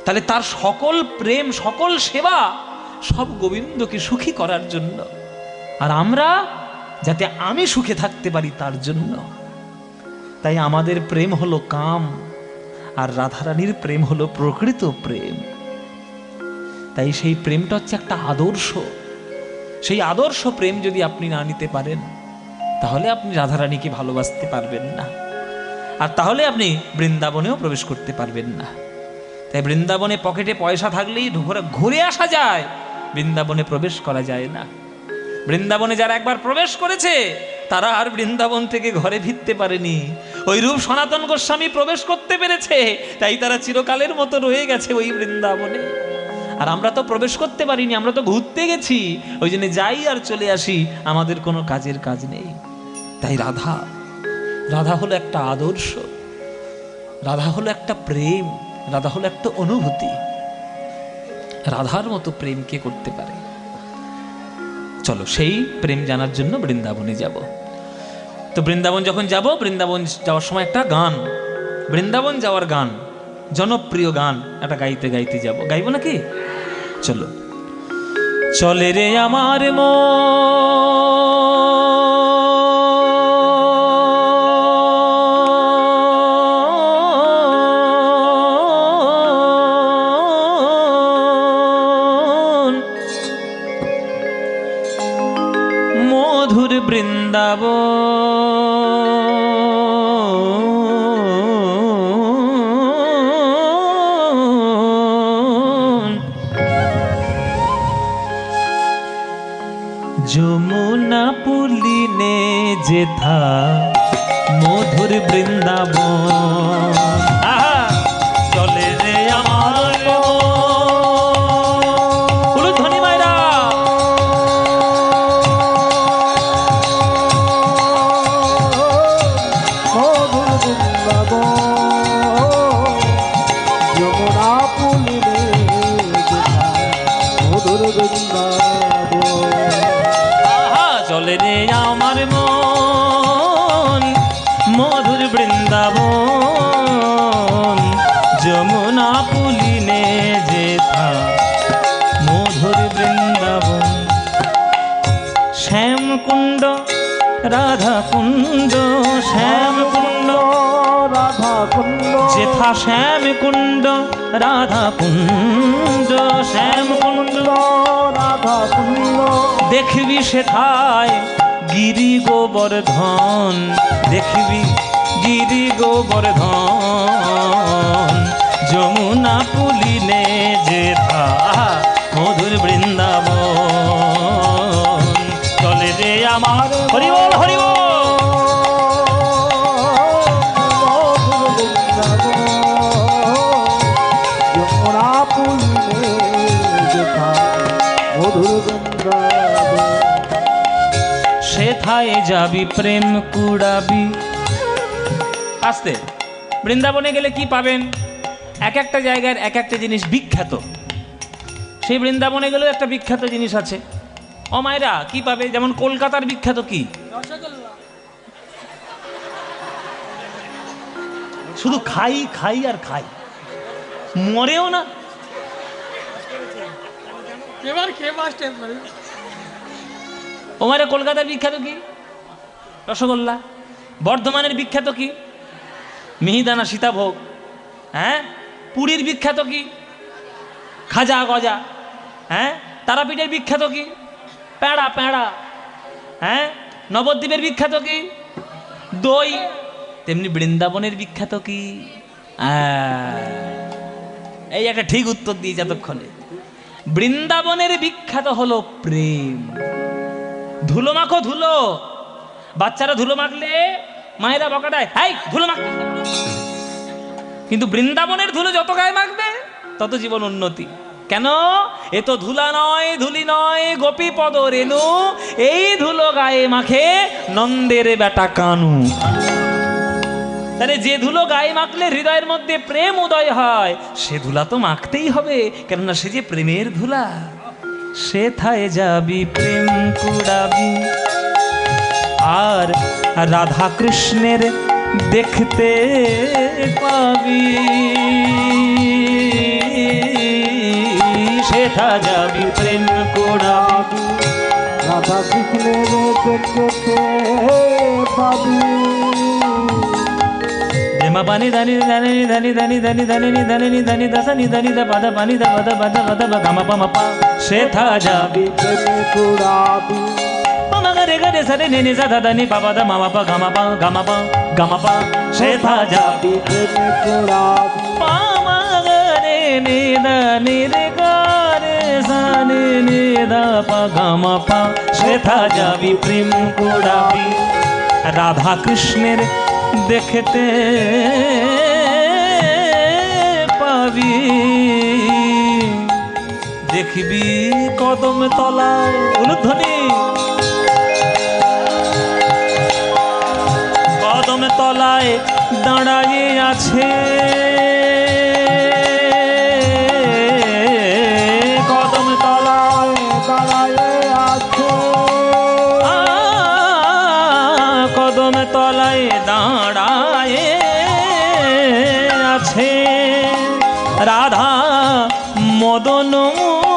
তাহলে তার সকল প্রেম, সকল সেবা সব গোবিন্দকে সুখী করার জন্য, আর আমরা যাতে আমি সুখে থাকতে পারি তার জন্য। তাই আমাদের প্রেম হলো কাম, আর রাধারানীর প্রেম হলো প্রকৃত প্রেম। তাই সেই প্রেমটা হচ্ছে একটা আদর্শ। সেই আদর্শ প্রেম যদি আপনি না নিতে পারেন, তাহলে আপনি রাধারানীকে ভালোবাসতে পারবেন না, আর তাহলে আপনি বৃন্দাবনেও প্রবেশ করতে পারবেন না। তাই বৃন্দাবনে পকেটে পয়সা থাকলেই ঘুরে আসা যায়, বৃন্দাবনে প্রবেশ করা যায় না। বৃন্দাবনে যারা একবার প্রবেশ করেছে তারা আর বৃন্দাবন থেকে ঘরে ফিরতে পারেনি। ওই রূপ সনাতন গোস্বামী প্রবেশ করতে পেরেছে, তাই তারা চিরকালের মতো রয়ে গেছে ওই বৃন্দাবনে। আর আমরা তো প্রবেশ করতে পারিনি, আমরা তো ঘুরতে গেছি, ওই জন্য যাই আর চলে আসি, আমাদের কোনো কাজের কাজ নেই। তাই রাধা হলো একটা আদর্শ, রাধা হলো একটা প্রেম, রাধা হলো একটা অনুভূতি। রাধার মতো প্রেম কে করতে পারে? চলো সেই প্রেম জানার জন্য বৃন্দাবনে যাব। তো বৃন্দাবন যখন যাব, বৃন্দাবন যাওয়ার সময় একটা গান, বৃন্দাবন যাওয়ার গান, জনপ্রিয় গান একটা গাইতে গাইতে যাব। গাইব নাকি? চলো। চলে রে আমার মধুর বৃন্দাবন, যমুনা পুলিনে যেথা মধুর বৃন্দাবন। আহা, চলে রে আমার উলুধ্বনি মায়েরা। মধুর বৃন্দাবন, যমুনা পুলিনে যেথা মধুর বৃন্দাবন। আহা, চলে রে আমার মন মধুর বৃন্দাবন, যমুনা পুলিনে যেথা মধুর বৃন্দাবন। শ্যাম কুণ্ড রাধা কুণ্ড, শ্যাম কুণ্ড রাধা কুণ্ড, যেথা শ্যাম কুণ্ড রাধা কুণ্ড, শ্যাম কুণ্ড রাধা কুণ্ড। দেখবি সেথায় গিরি গোবর্ধন, দেখবি গিরি গোবর্ধন, যমুনা পুলিনে যেথা মধুর বৃন্দাবন। চলে রে আমার হরি বল, হরি বল। সেথায় যাবি প্রেম কুড়াবি। আস্তে, বৃন্দাবনে গেলে কি পাবেন? এক একটা জায়গার এক একটা জিনিস বিখ্যাত। সেই বৃন্দাবনে গেলেও একটা বিখ্যাত জিনিস আছে। ও মায়েরা, কি পাবে? যেমন কলকাতার বিখ্যাত কি? শুধু খাই খাই আর খাই, মরেও না। ও মায়েরা, কলকাতার বিখ্যাত কি? রসগোল্লা। বর্ধমানের বিখ্যাত কি? মিহিদানা সীতাভোগ। হ্যাঁ, পুরীর বিখ্যাত কি? খাজা গজা। হ্যাঁ, তারাপীঠের বিখ্যাত কি? প্যাড়া প্যাড়া। হ্যাঁ, নবদ্বীপের বিখ্যাত কি? দই। তেমনি বৃন্দাবনের বিখ্যাত কি? এই একটা ঠিক উত্তর দিয়ে যতক্ষণে। বৃন্দাবনের বিখ্যাত হলো প্রেম। ধুলো মাখো ধুলো, বাচ্চারা ধুলো মাখলে মায়েরা বকা দেয়, হাই ধুলো মাখ। কিন্তু বৃন্দাবনের ধুলো যত গায়ে মাখবে তত জীবন উন্নতি। কেন? এ তো ধুলা নয়, ধুলি নয়, গোপী পদ রেণু। এই ধুলো গায়ে মাখে নন্দের বেটা কানু। তাহলে যে ধুলো গায়ে মাখলে হৃদয়ের মধ্যে প্রেম উদয় হয়, সে ধুলা তো মাখতেই হবে, কেননা সে যে প্রেমের ধুলা। সেথায় যাবি প্রেম কুড়াবি, আর রাধা কৃষ্ণের দেখতে পাবি। সেথা যাবি প্রেম কুড়াবি, রাধা কৃষ্ণের দেখতে পাবি। মা পানি ধানি ধানি ধানি ধানি ধানি ধানি ধানি ধানি দাসানি ধানি দা পাদা পানি দা পাদা পাদা পাদা পা গামা পা মা পা। সেথা যাবি প্রেমে কুড়াবি, মামা গরে গরে সরে নে নে সাদা ধানি পা পাদা মামা পা গামা পা গামা পা গামা পা। সেথা যাবি প্রেমে কুড়াবি, মামা গরে নে দা নে রে গরে সানে নে দা পা গামা পা। সেথা যাবি প্রেম কুড়াবি, রাধা কৃষ্ণের দেখতে পাবি। দেখবি কদম তলায়, অনুধ্বনি, কদম তলায় দাঁড়ায়ে আছে, কদম তলায় দাঁড়ায়ে আছে, কদম তলায় দাঁড়ায়ে আছে রাধা মদন মোহন।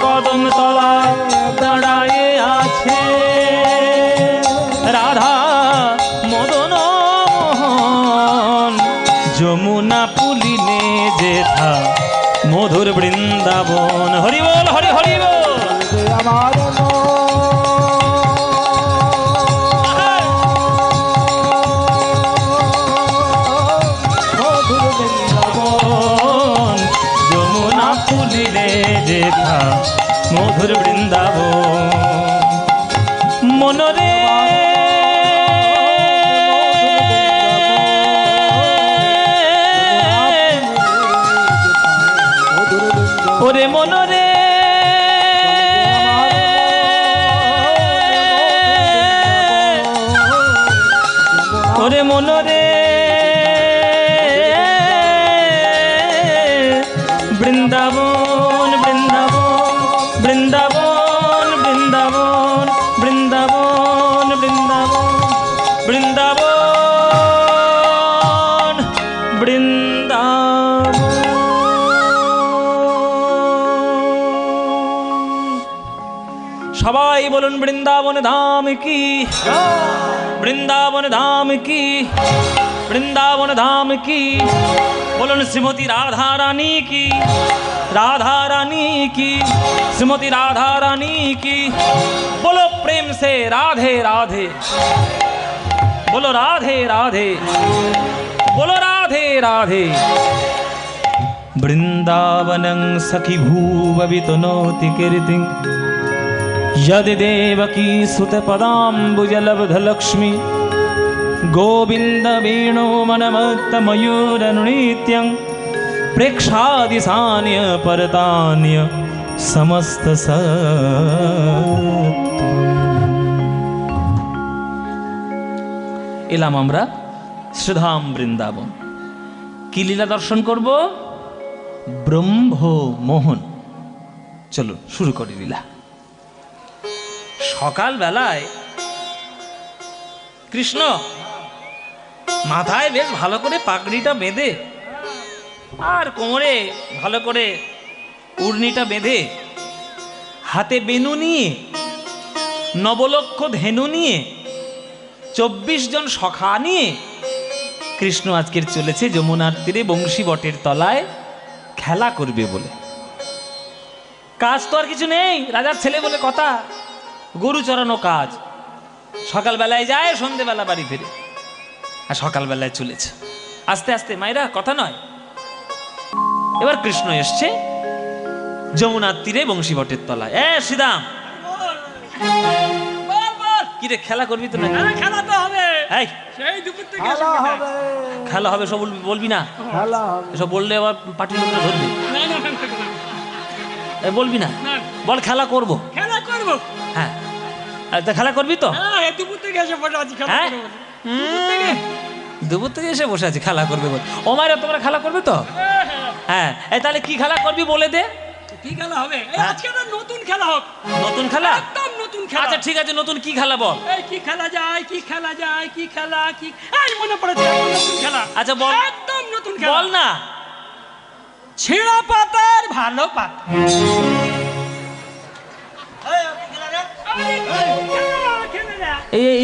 কদম তলায় দাঁড়ায়ে আছে রাধা মদন মোহন। যমুনা পুলিনে যেথা মধুর বৃন্দাবন। হরি বল, হরি হরি বল। যে আমার মধুর বৃন্দাবন, যমুনা পুলিনে যেথা মধুর বৃন্দাবন। মনরে ওরে মনরে ওরে মনরে বৃন্দাবন বৃন্দাবন বৃন্দাবন বৃন্দাবন বৃন্দাবন বৃন্দাবন বৃন্দাবন বৃন্দাবন। সবাই বলুন বৃন্দাবন ধাম কি, বৃন্দাবন ধাম কি, বৃন্দাবন ধাম কি। বলুন শ্রীমতী রাধা রানী কি, রাধা রানী की, श्रीमती राधा रानी की। बोलो प्रेम से राधे राधे, बोलो राधे राधे, बोलो राधे राधे। वृंदावनं सखी भूववितनोति कीर्तिं यदि देवकी सुतपदाम्बुजलब्धलक्ष्मी गोविन्द वेणो मनमत्तमयूरनुनित्यं प्रेक्षादिशान्य परतान्य समस्त এলাম আমরা শ্রীধাম বৃন্দাবন। কি লীলা দর্শন করব? ব্রহ্মমোহন। চলো শুরু করি লীলা। সকাল বেলায় কৃষ্ণ মাথায় বেশ ভালো করে পাগড়িটা বেঁধে আর কোমরে ভালো করে উড়নিটা বেঁধে, হাতে বেনু নিয়ে, নবলক্ষ ধেনু নিয়ে, 24 জন সখা নিয়ে কৃষ্ণ আজকের চলেছে যমুনার তীরে বংশী বটের তলায় খেলা করবে বলে। কাজ তো আর কিছু নেই, রাজার ছেলে বলে কথা, গরু চড়ানো কাজ। সকালবেলায় যায়, সন্ধেবেলা বাড়ি ফিরে। আর সকালবেলায় চলেছে, আস্তে আস্তে মায়েরা কথা নয়। এবার কৃষ্ণ এসছে যমুনার তীরে বংশীবটের তলায়। শ্রীদাম, কিরে খেলা করবি তো না? খেলা তো হবে, এই সেই দুপুর থেকে খেলা হবে, খেলা হবে সব বলবি না, খেলা হবে। এসব বললে আবার পার্টির লোকরা ধরবে। না না না, বলবি না, না, বল খেলা করব। খেলা করবো। হ্যাঁ, তা খেলা করবি তো? হ্যাঁ, এই দুপুর থেকে এসে বসে আছি, খেলা হ্যাঁ? করবো বলে। দুপুর থেকে? দুপুর থেকে এসে বসে আছে, খেলা করবে বল। ও মায়েরা তোমরা খেলা করবে তো? হ্যাঁ, হ্যাঁ। হ্যাঁ, এই তাহলে কি খেলা করবি বলে দে। কি খেলা হবে? এই হ্যাঁ। আজকে একটা নতুন খেলা হোক। নতুন খেলা? একদম নতুন খেলা। আচ্ছা ঠিক আছে, নতুন কি খেলা বল। এই কি খেলা যায়, কি খেলা যায়, কি খেলা, কি এই মনে পড়েছে, নতুন খেলা। আচ্ছা বল, একদম নতুন খেলা। বল না। ছেঁড়া পাতার ভালো পাতা। আরে, খেলা না।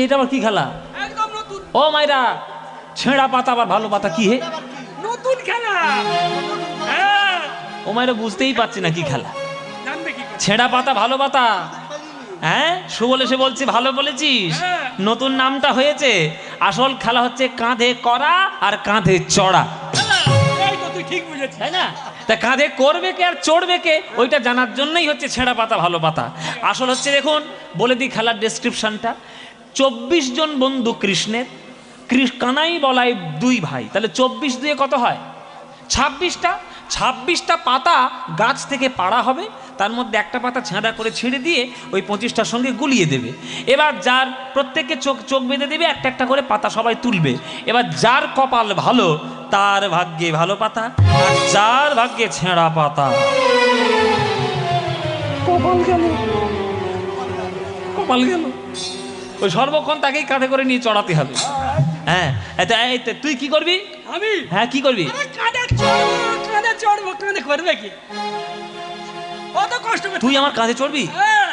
এটা আবার কি খেলা? একদম নতুন ও মাইরা, ছেঁড়া পাতা আবার ভালো পাতা কি হে? নতুন খেলা। হ্যাঁ, ও মাইরা বুঝতেই পারছি না কি খেলা। জানবে কি করে? ছেঁড়া পাতা ভালো পাতা, হ্যাঁ সুবল এসে বলছি ভালো বলেছিস। হ্যাঁ। নতুন নামটা হয়েছে, আসল খেলা হচ্ছে কাঁধে করা আর কাঁধে চড়া, খেলা, এই তো তুই ঠিক বুঝেছিস। তাই না? তা কাঁধে করবে কে আর চড়বে কে ওইটা জানার জন্যই হচ্ছে ছেঁড়া পাতা ভালো পাতা। আসল হচ্ছে, দেখুন বলে দিই খেলার ডেসক্রিপশনটা। 24 জন বন্ধু কৃষ্ণের, কানাই বলাই 2 ভাই, তাহলে 24 দিয়ে কত হয়? 26টা। 26টা পাতা গাছ থেকে পাড়া হবে, তার মধ্যে একটা পাতা ছেঁড়া করে ছেড়ে দিয়ে ওই 25টার সঙ্গে গুলিয়ে দেবে। এবার যার প্রত্যেককে চোখ বেঁধে দেবে, একটা একটা করে পাতা সবাই তুলবে। এবার যার কপাল ভালো তার ভাগ্যে ভালো পাতা, আর যার ভাগ্যে ছেঁড়া পাতা। কপাল গেল, কপাল গেল। ওই সর্বক্ষণ তাকেই কাঁধে করে নিয়ে চড়াতে হবে। হ্যাঁ, তুই কি করবি? আমি? হ্যাঁ কি করবি? আরে কাঁধে চড়বো, কাঁধে চড়বো, কাঁধে করবে কি? অত কষ্ট করে। তুই আমার কাঁধে চড়বি? হ্যাঁ।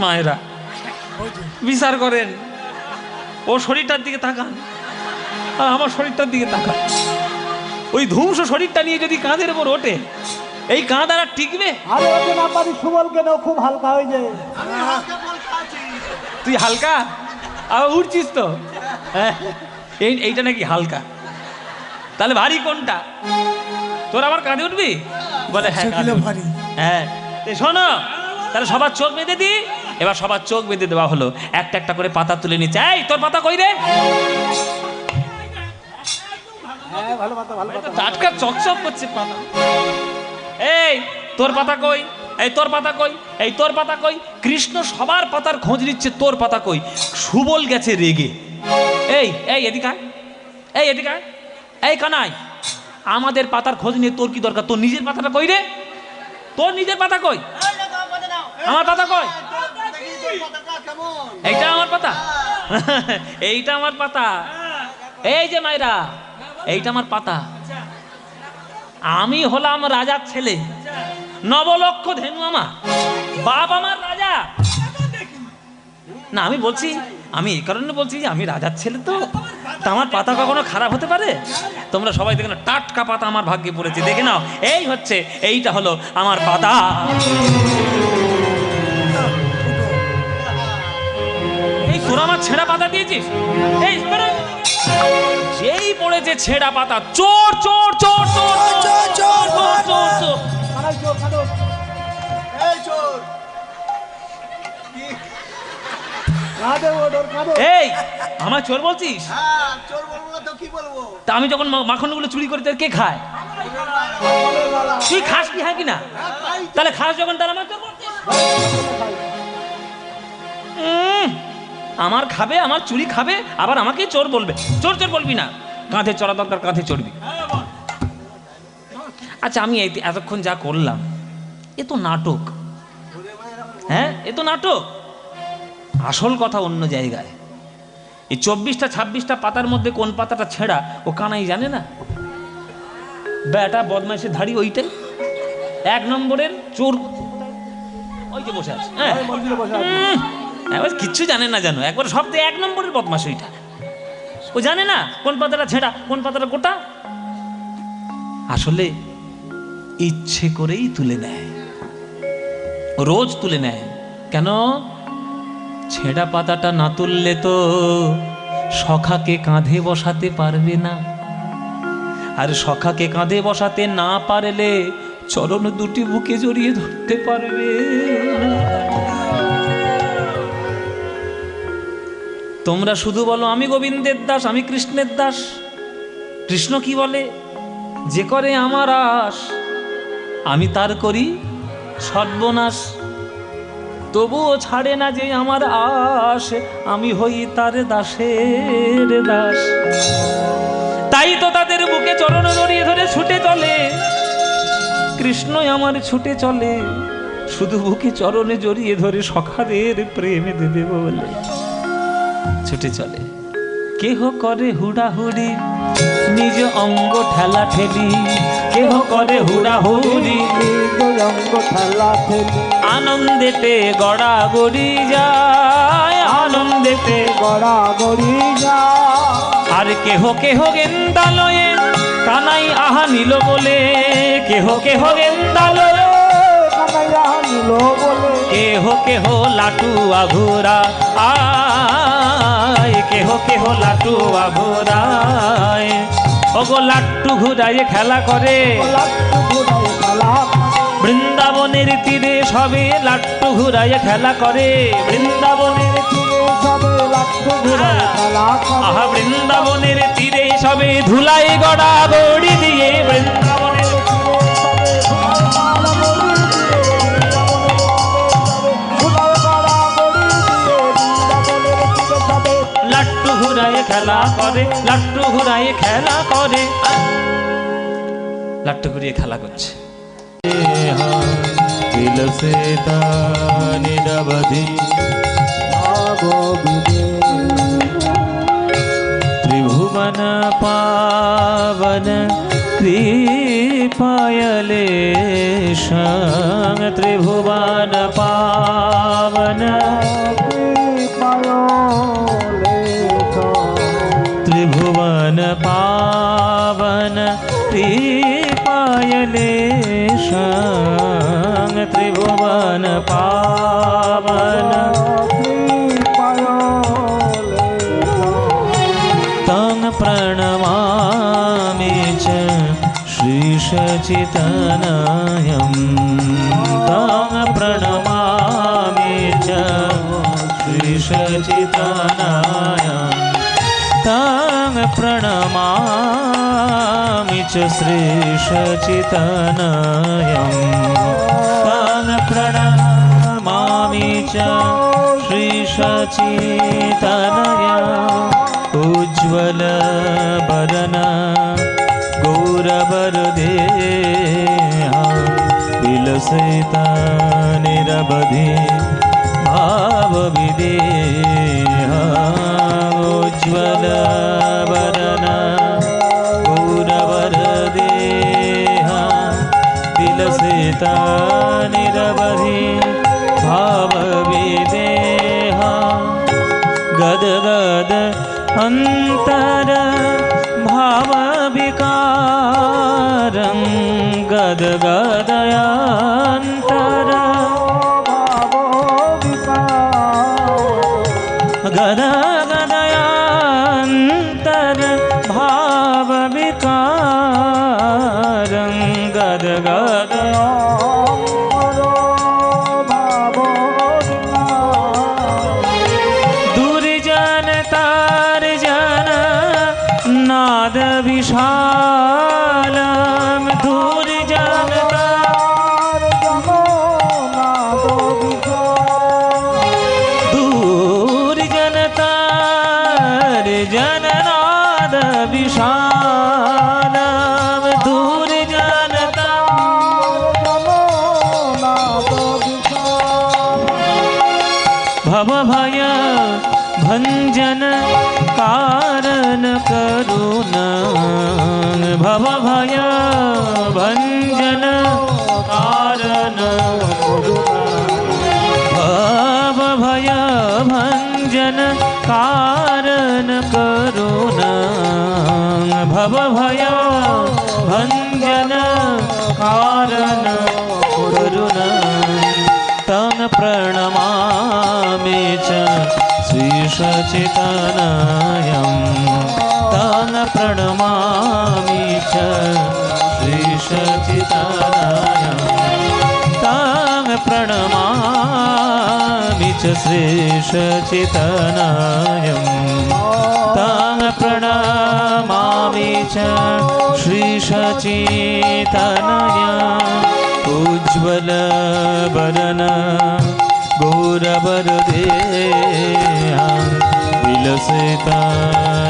মায়েরা বিচার করেন, ও শরীরটার দিকে তাকান আর আমার শরীরটার দিকে তাকান। ওই ধ্বংস শরীরটা নিয়ে যদি কাঁধের উপর ওঠে, এই কাঁধ আর টিকবে? আরে ওকে না পারি, সুবল কেন খুব হালকা হয়ে যায়। তুই হালকা আবার উঠছিস তো? হ্যাঁ, এইটা নাকি হালকা, তাহলে ভারী কোনটা? তোর আমার কাঁধে উঠবি? বলে হ্যাঁ কাঁধে উঠবি। হ্যাঁ, শোনো তাহলে সবার চোখ বেঁধে দি। এবার সবার চোখ বেঁধে দেওয়া হলো, একটা একটা করে পাতা তুলে নিচ্ছে। এই তোর পাতা কই রে? হ্যাঁ, ভালো পাতা, ভালো পাতা। টাটকা চকচক করছে পাতা। এই তোর পাতা কই? এই তোর পাতা কই? এই তোর পাতা কই? কৃষ্ণ সবার পাতার খোঁজ নিচ্ছে, তোর পাতা কই? সুবল গেছে রেগে। এই এই এদিকে আয়, এই এদিকে আয়। এই কানাই, আমাদের পাতার খোঁজ নিয়ে তোর কি দরকার? তোর নিজের পাতাটা কই রে? তোর নিজের পাতা কই? আমার পাতা কই? এইটা আমার পাতা, এইটা আমার পাতা। এই যে মাইরা, এইটা আমার পাতা। আমি হলাম রাজার ছেলে, 9 লক্ষ ধেনু আমার, বাপ আমার রাজা। না আমি বলছি, আমি এই কারণে বলছি যে আমি রাজার ছেলে তো, তা আমার পাতা কখনো খারাপ হতে পারে? তোমরা সবাই দেখে নাও, টাটকা পাতা আমার ভাগ্যে পড়েছে, দেখে নাও। এই হচ্ছে, এইটা হলো আমার পাতা। এই তোরা আমার ছেঁড়া পাতা দিয়েছিস? এই যেই পড়েছে ছেঁড়া পাতা, চোর চোর চোর চোর চোর চোর চোর চোর চোর। কানাই চোর, কানাই। এই চোর। কাঁধে ওঠ, ওর কাঁধে। এই আমার চোর বলছিস? হ্যাঁ, চোর বলবো না তো কি বলবো? তা আমি যখন মাখনগুলো চুরি করি তার কে খায়? তুই খাস কি? হ্যাঁ কি না? তাহলে খাস যখন, তাহলে আমার চোর বলছিস? আমার খাবে, আমার চুরি খাবে, আবার আমাকেই চোর বলবে? চোর চোর বলবি না, কাঁধে চড়া দরকার, কাঁধে চড়বি। আচ্ছা আমি এতক্ষণ যা করলাম, এ তো নাটক। হ্যাঁ, এ তো নাটক। আসল কথা অন্য জায়গায়। এই 24টা 26টা পাতার মধ্যে কোন পাতাটা ছেঁড়া ও কানাই জানে না? বেটা বদমাইশের ধাড়ি ওইটাই 1 নম্বরের চোর, ওই যে বসে আছে। হ্যাঁ, মন্দিরে বসে আছে। একবার কিচ্ছু জানে না জানো, একবার সব 1 নম্বরের বদমাশ ওইটা। ও জানে না কোন পাতাটা ছেঁড়া কোন পাতাটা গোটা। আসলে ইচ্ছে করেই তুলে নেয়, রোজ তুলে নেয়। কেন? ছেঁড়া পাতাটা না তুললে তো সখাকে কাঁধে বসাতে পারবে না, আর সখাকে কাঁধে বসাতে না পারলে চরণ দুটি বুকে জড়িয়ে ধরতে পারবে। তোমরা শুধু বলো আমি গোবিন্দের দাস, আমি কৃষ্ণের দাস। কৃষ্ণ কি বলে? যে করে আমার আশ আমি তার করি সর্বনাশ। তবুও ছাড়ে না যে আমার আশ, আমি হই তার দাসের দাস। তাই তো তাদের বুকে চরণ জড়িয়ে ধরে ছুটে চলে, কৃষ্ণই আমার ছুটে চলে, শুধু বুকে চরণে জড়িয়ে ধরে সখাদের প্রেমে দেবে বলে ছুটে চলে। কেহ করে হুড়াহুড়ি নিজ অঙ্গ ঠেলা ঠেলি, কেহ করে হুড়াহুড়ি অঙ্গ ঠেলা ঠেলি, আনন্দেতে গড়াগড়ি যায়, আনন্দেতে গড়াগড়ি যায়। আর কেহ কেহ গেন্দালয়ে কানাই আহা নিল বলে, কেহ কেহ গেন্দালয়ে কানাইয়া নিল বলে, কেহ কেহ লাটু আঘুরা আয়, কেহ কেহ লাটু আঘুরায়। ওগো লাট্টু ঘুরায় খেলা করে, লাট্টু ঘুরায় খেলা বৃন্দাবনের তীরে সবে লাট্টু ঘুরায় খেলা করে, বৃন্দাবনের তীরে সবে লাট্টু ঘুরায় খেলা করে। আহা বৃন্দাবনের তীরে সবে ধুলাই গড়া গড়ি দিয়ে, বৃন্দাবনের লাট্টু ঘুরায় খেলা করে, লাট্টু ঘুরায় খেলা করে, লাট্টু ঘুরিয়ে খেলা করছে। নিরবধি ত্রিভুবন পাবন কৃপায়লে ত্রিভুবন পাবন ত্রিভুবন পাবন কৃপায়লে ত্রিভুবন পাবন तं प्रणमामि च श्रीशचितनयं, तं प्रणमामि च श्रीशचितनयं, तं प्रणमामि च श्रीशचितनयं, तं प्रणमामि च श्रीशचितनयं। उज्ज्वल बरन गौरवरदेहा विलसिता निरवधि भाव विदेहा, उज्ज्वल बरन गौरवरदेहा विलसिता निरवधि भाव विदेहा। गद गद अंतर भाव विकारं, गद गदयांतर भाव विकार, गद गदयांतर भाव विकारं, गद गद नाद विशालम दूर जनता, दूर जनता जननाद विशालम दूर जनता। भव भय भंजन कारण करुणा, भव भय भंजन कारण करुणा, भव भय भंजन कारण करुणा, भव भय भंजन कारण करुणा। तं प्रणमामि च श्रीशचितनयं तं प्रणमामि च श्रीशचितनयं तं प्रणमामि च श्रीशचितनयं तं प्रणमामि च श्रीशचितनयं उज्ज्वलवदन गौरवरदेहा विलसिता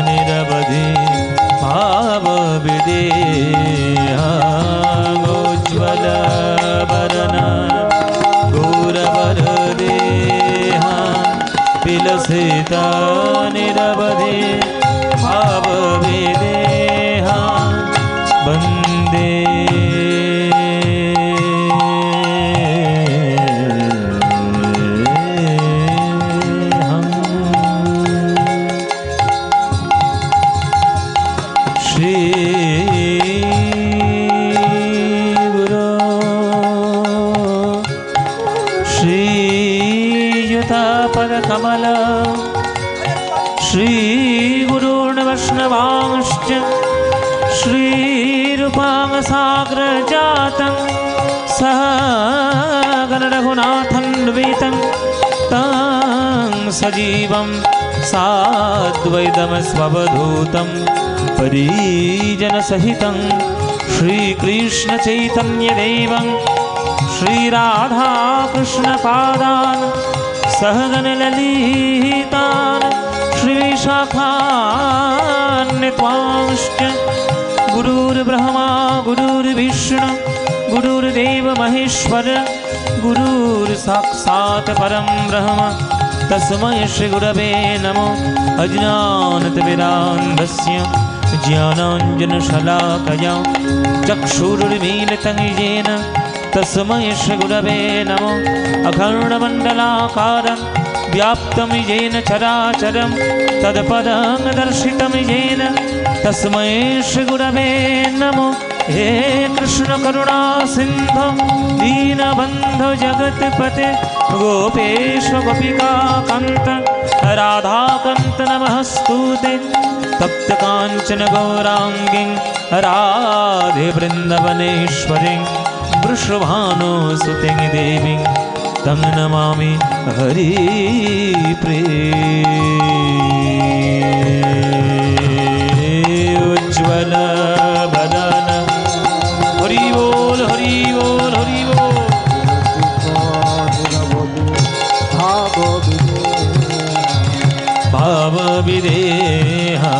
निरवधि भावविदेहा उज्ज्वलवदन गौरवरदेहा विलसिता निरवधि भावविदेहा वन्दे कमल श्रीगुरून् वैष्णवांश्च श्रीरूपां साग्रजातं सहगण रघुनाथान्वितं तं सजीवं साद्वैतं स्ववधूतं परिजनसहितं श्रीकृष्णचैतन्यदेवं श्रीराधाकृष्णपादान् सहगण ललितान् श्रीशाखान्वितांश्च गुरुर्ब्रह्मा गुरुर्विष्णु गुरुर्देव महेश्वर गुरुर्साक्षात् परं ब्रह्म तस्मै श्रीगुरवे नमो अज्ञानतिमिरान्धस्य ज्ञानाञ्जनशलाकया चक्षुरुन्मीलितं येन तस्मै श्रीगुरवे नमो अखण्डमण्डलाकारं व्याप्तं येन चराचरं तत्पदं दर्शितं येन तस्मै श्रीगुरवे नमो हे कृष्ण करुणा सिन्धो दीनबन्धो जगत्पते गोपेश गोपिका कान्त राधाकान्त नमस्तुते तप्त काञ्चन गौराङ्गी राधे वृन्दवनेश्वरी वृषभानुसुते देवी तं नमामि हरिप्रिये उज्ज्वल वदन हरि बोल हरि बोल हरि बोल भाव विदेहा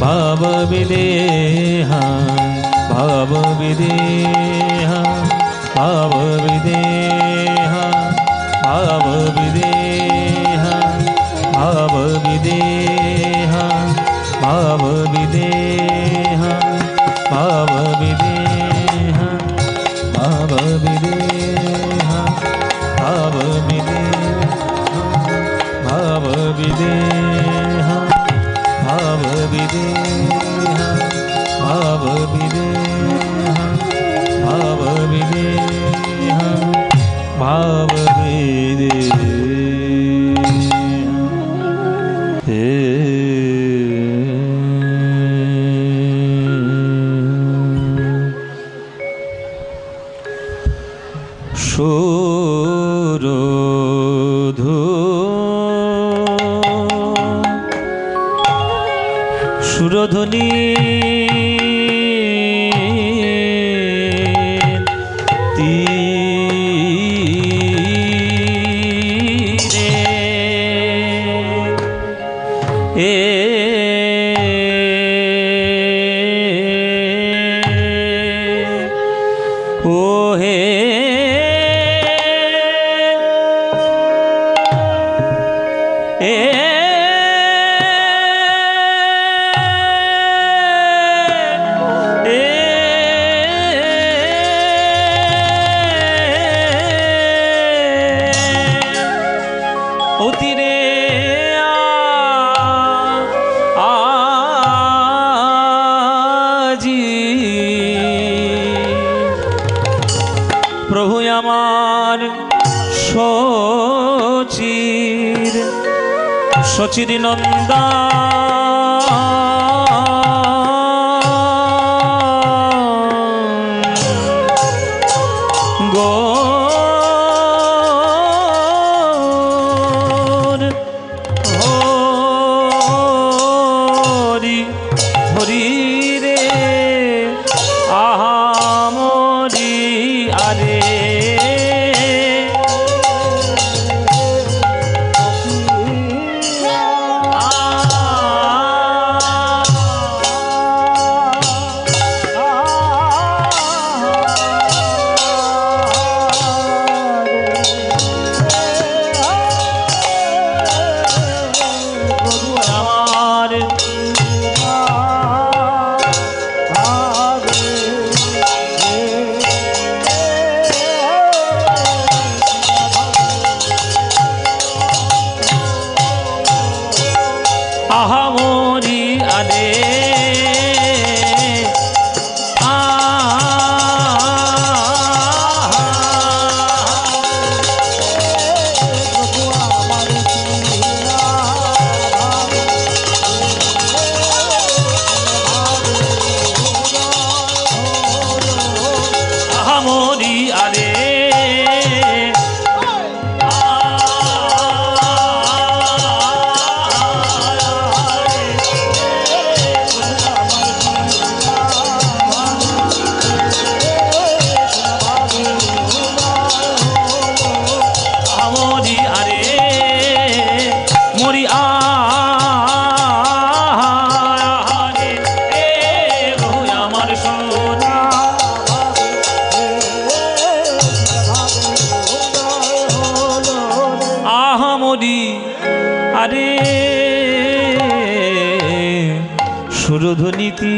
भाव विदेहा भाव विदेहा भाव विदेहा भाव विदेहा भाव विदेहा भाव विदेहा भाव विदेहा भाव विदेहा भाव विदेहा भाव विदेहा भाव विदेहा भाव विदेहा भाव विदेहा भाव विदेहा हे সুরধু সুরধুনী প্রভু আমার সচির শচির নন্দা গোর হরি হরি রে আহামরি আরে আহামরি আরে আহামরি আরে মরি আরে মরি আরে এ গো আমার সোনা আহা মরি আরে সুরধ্বনিতি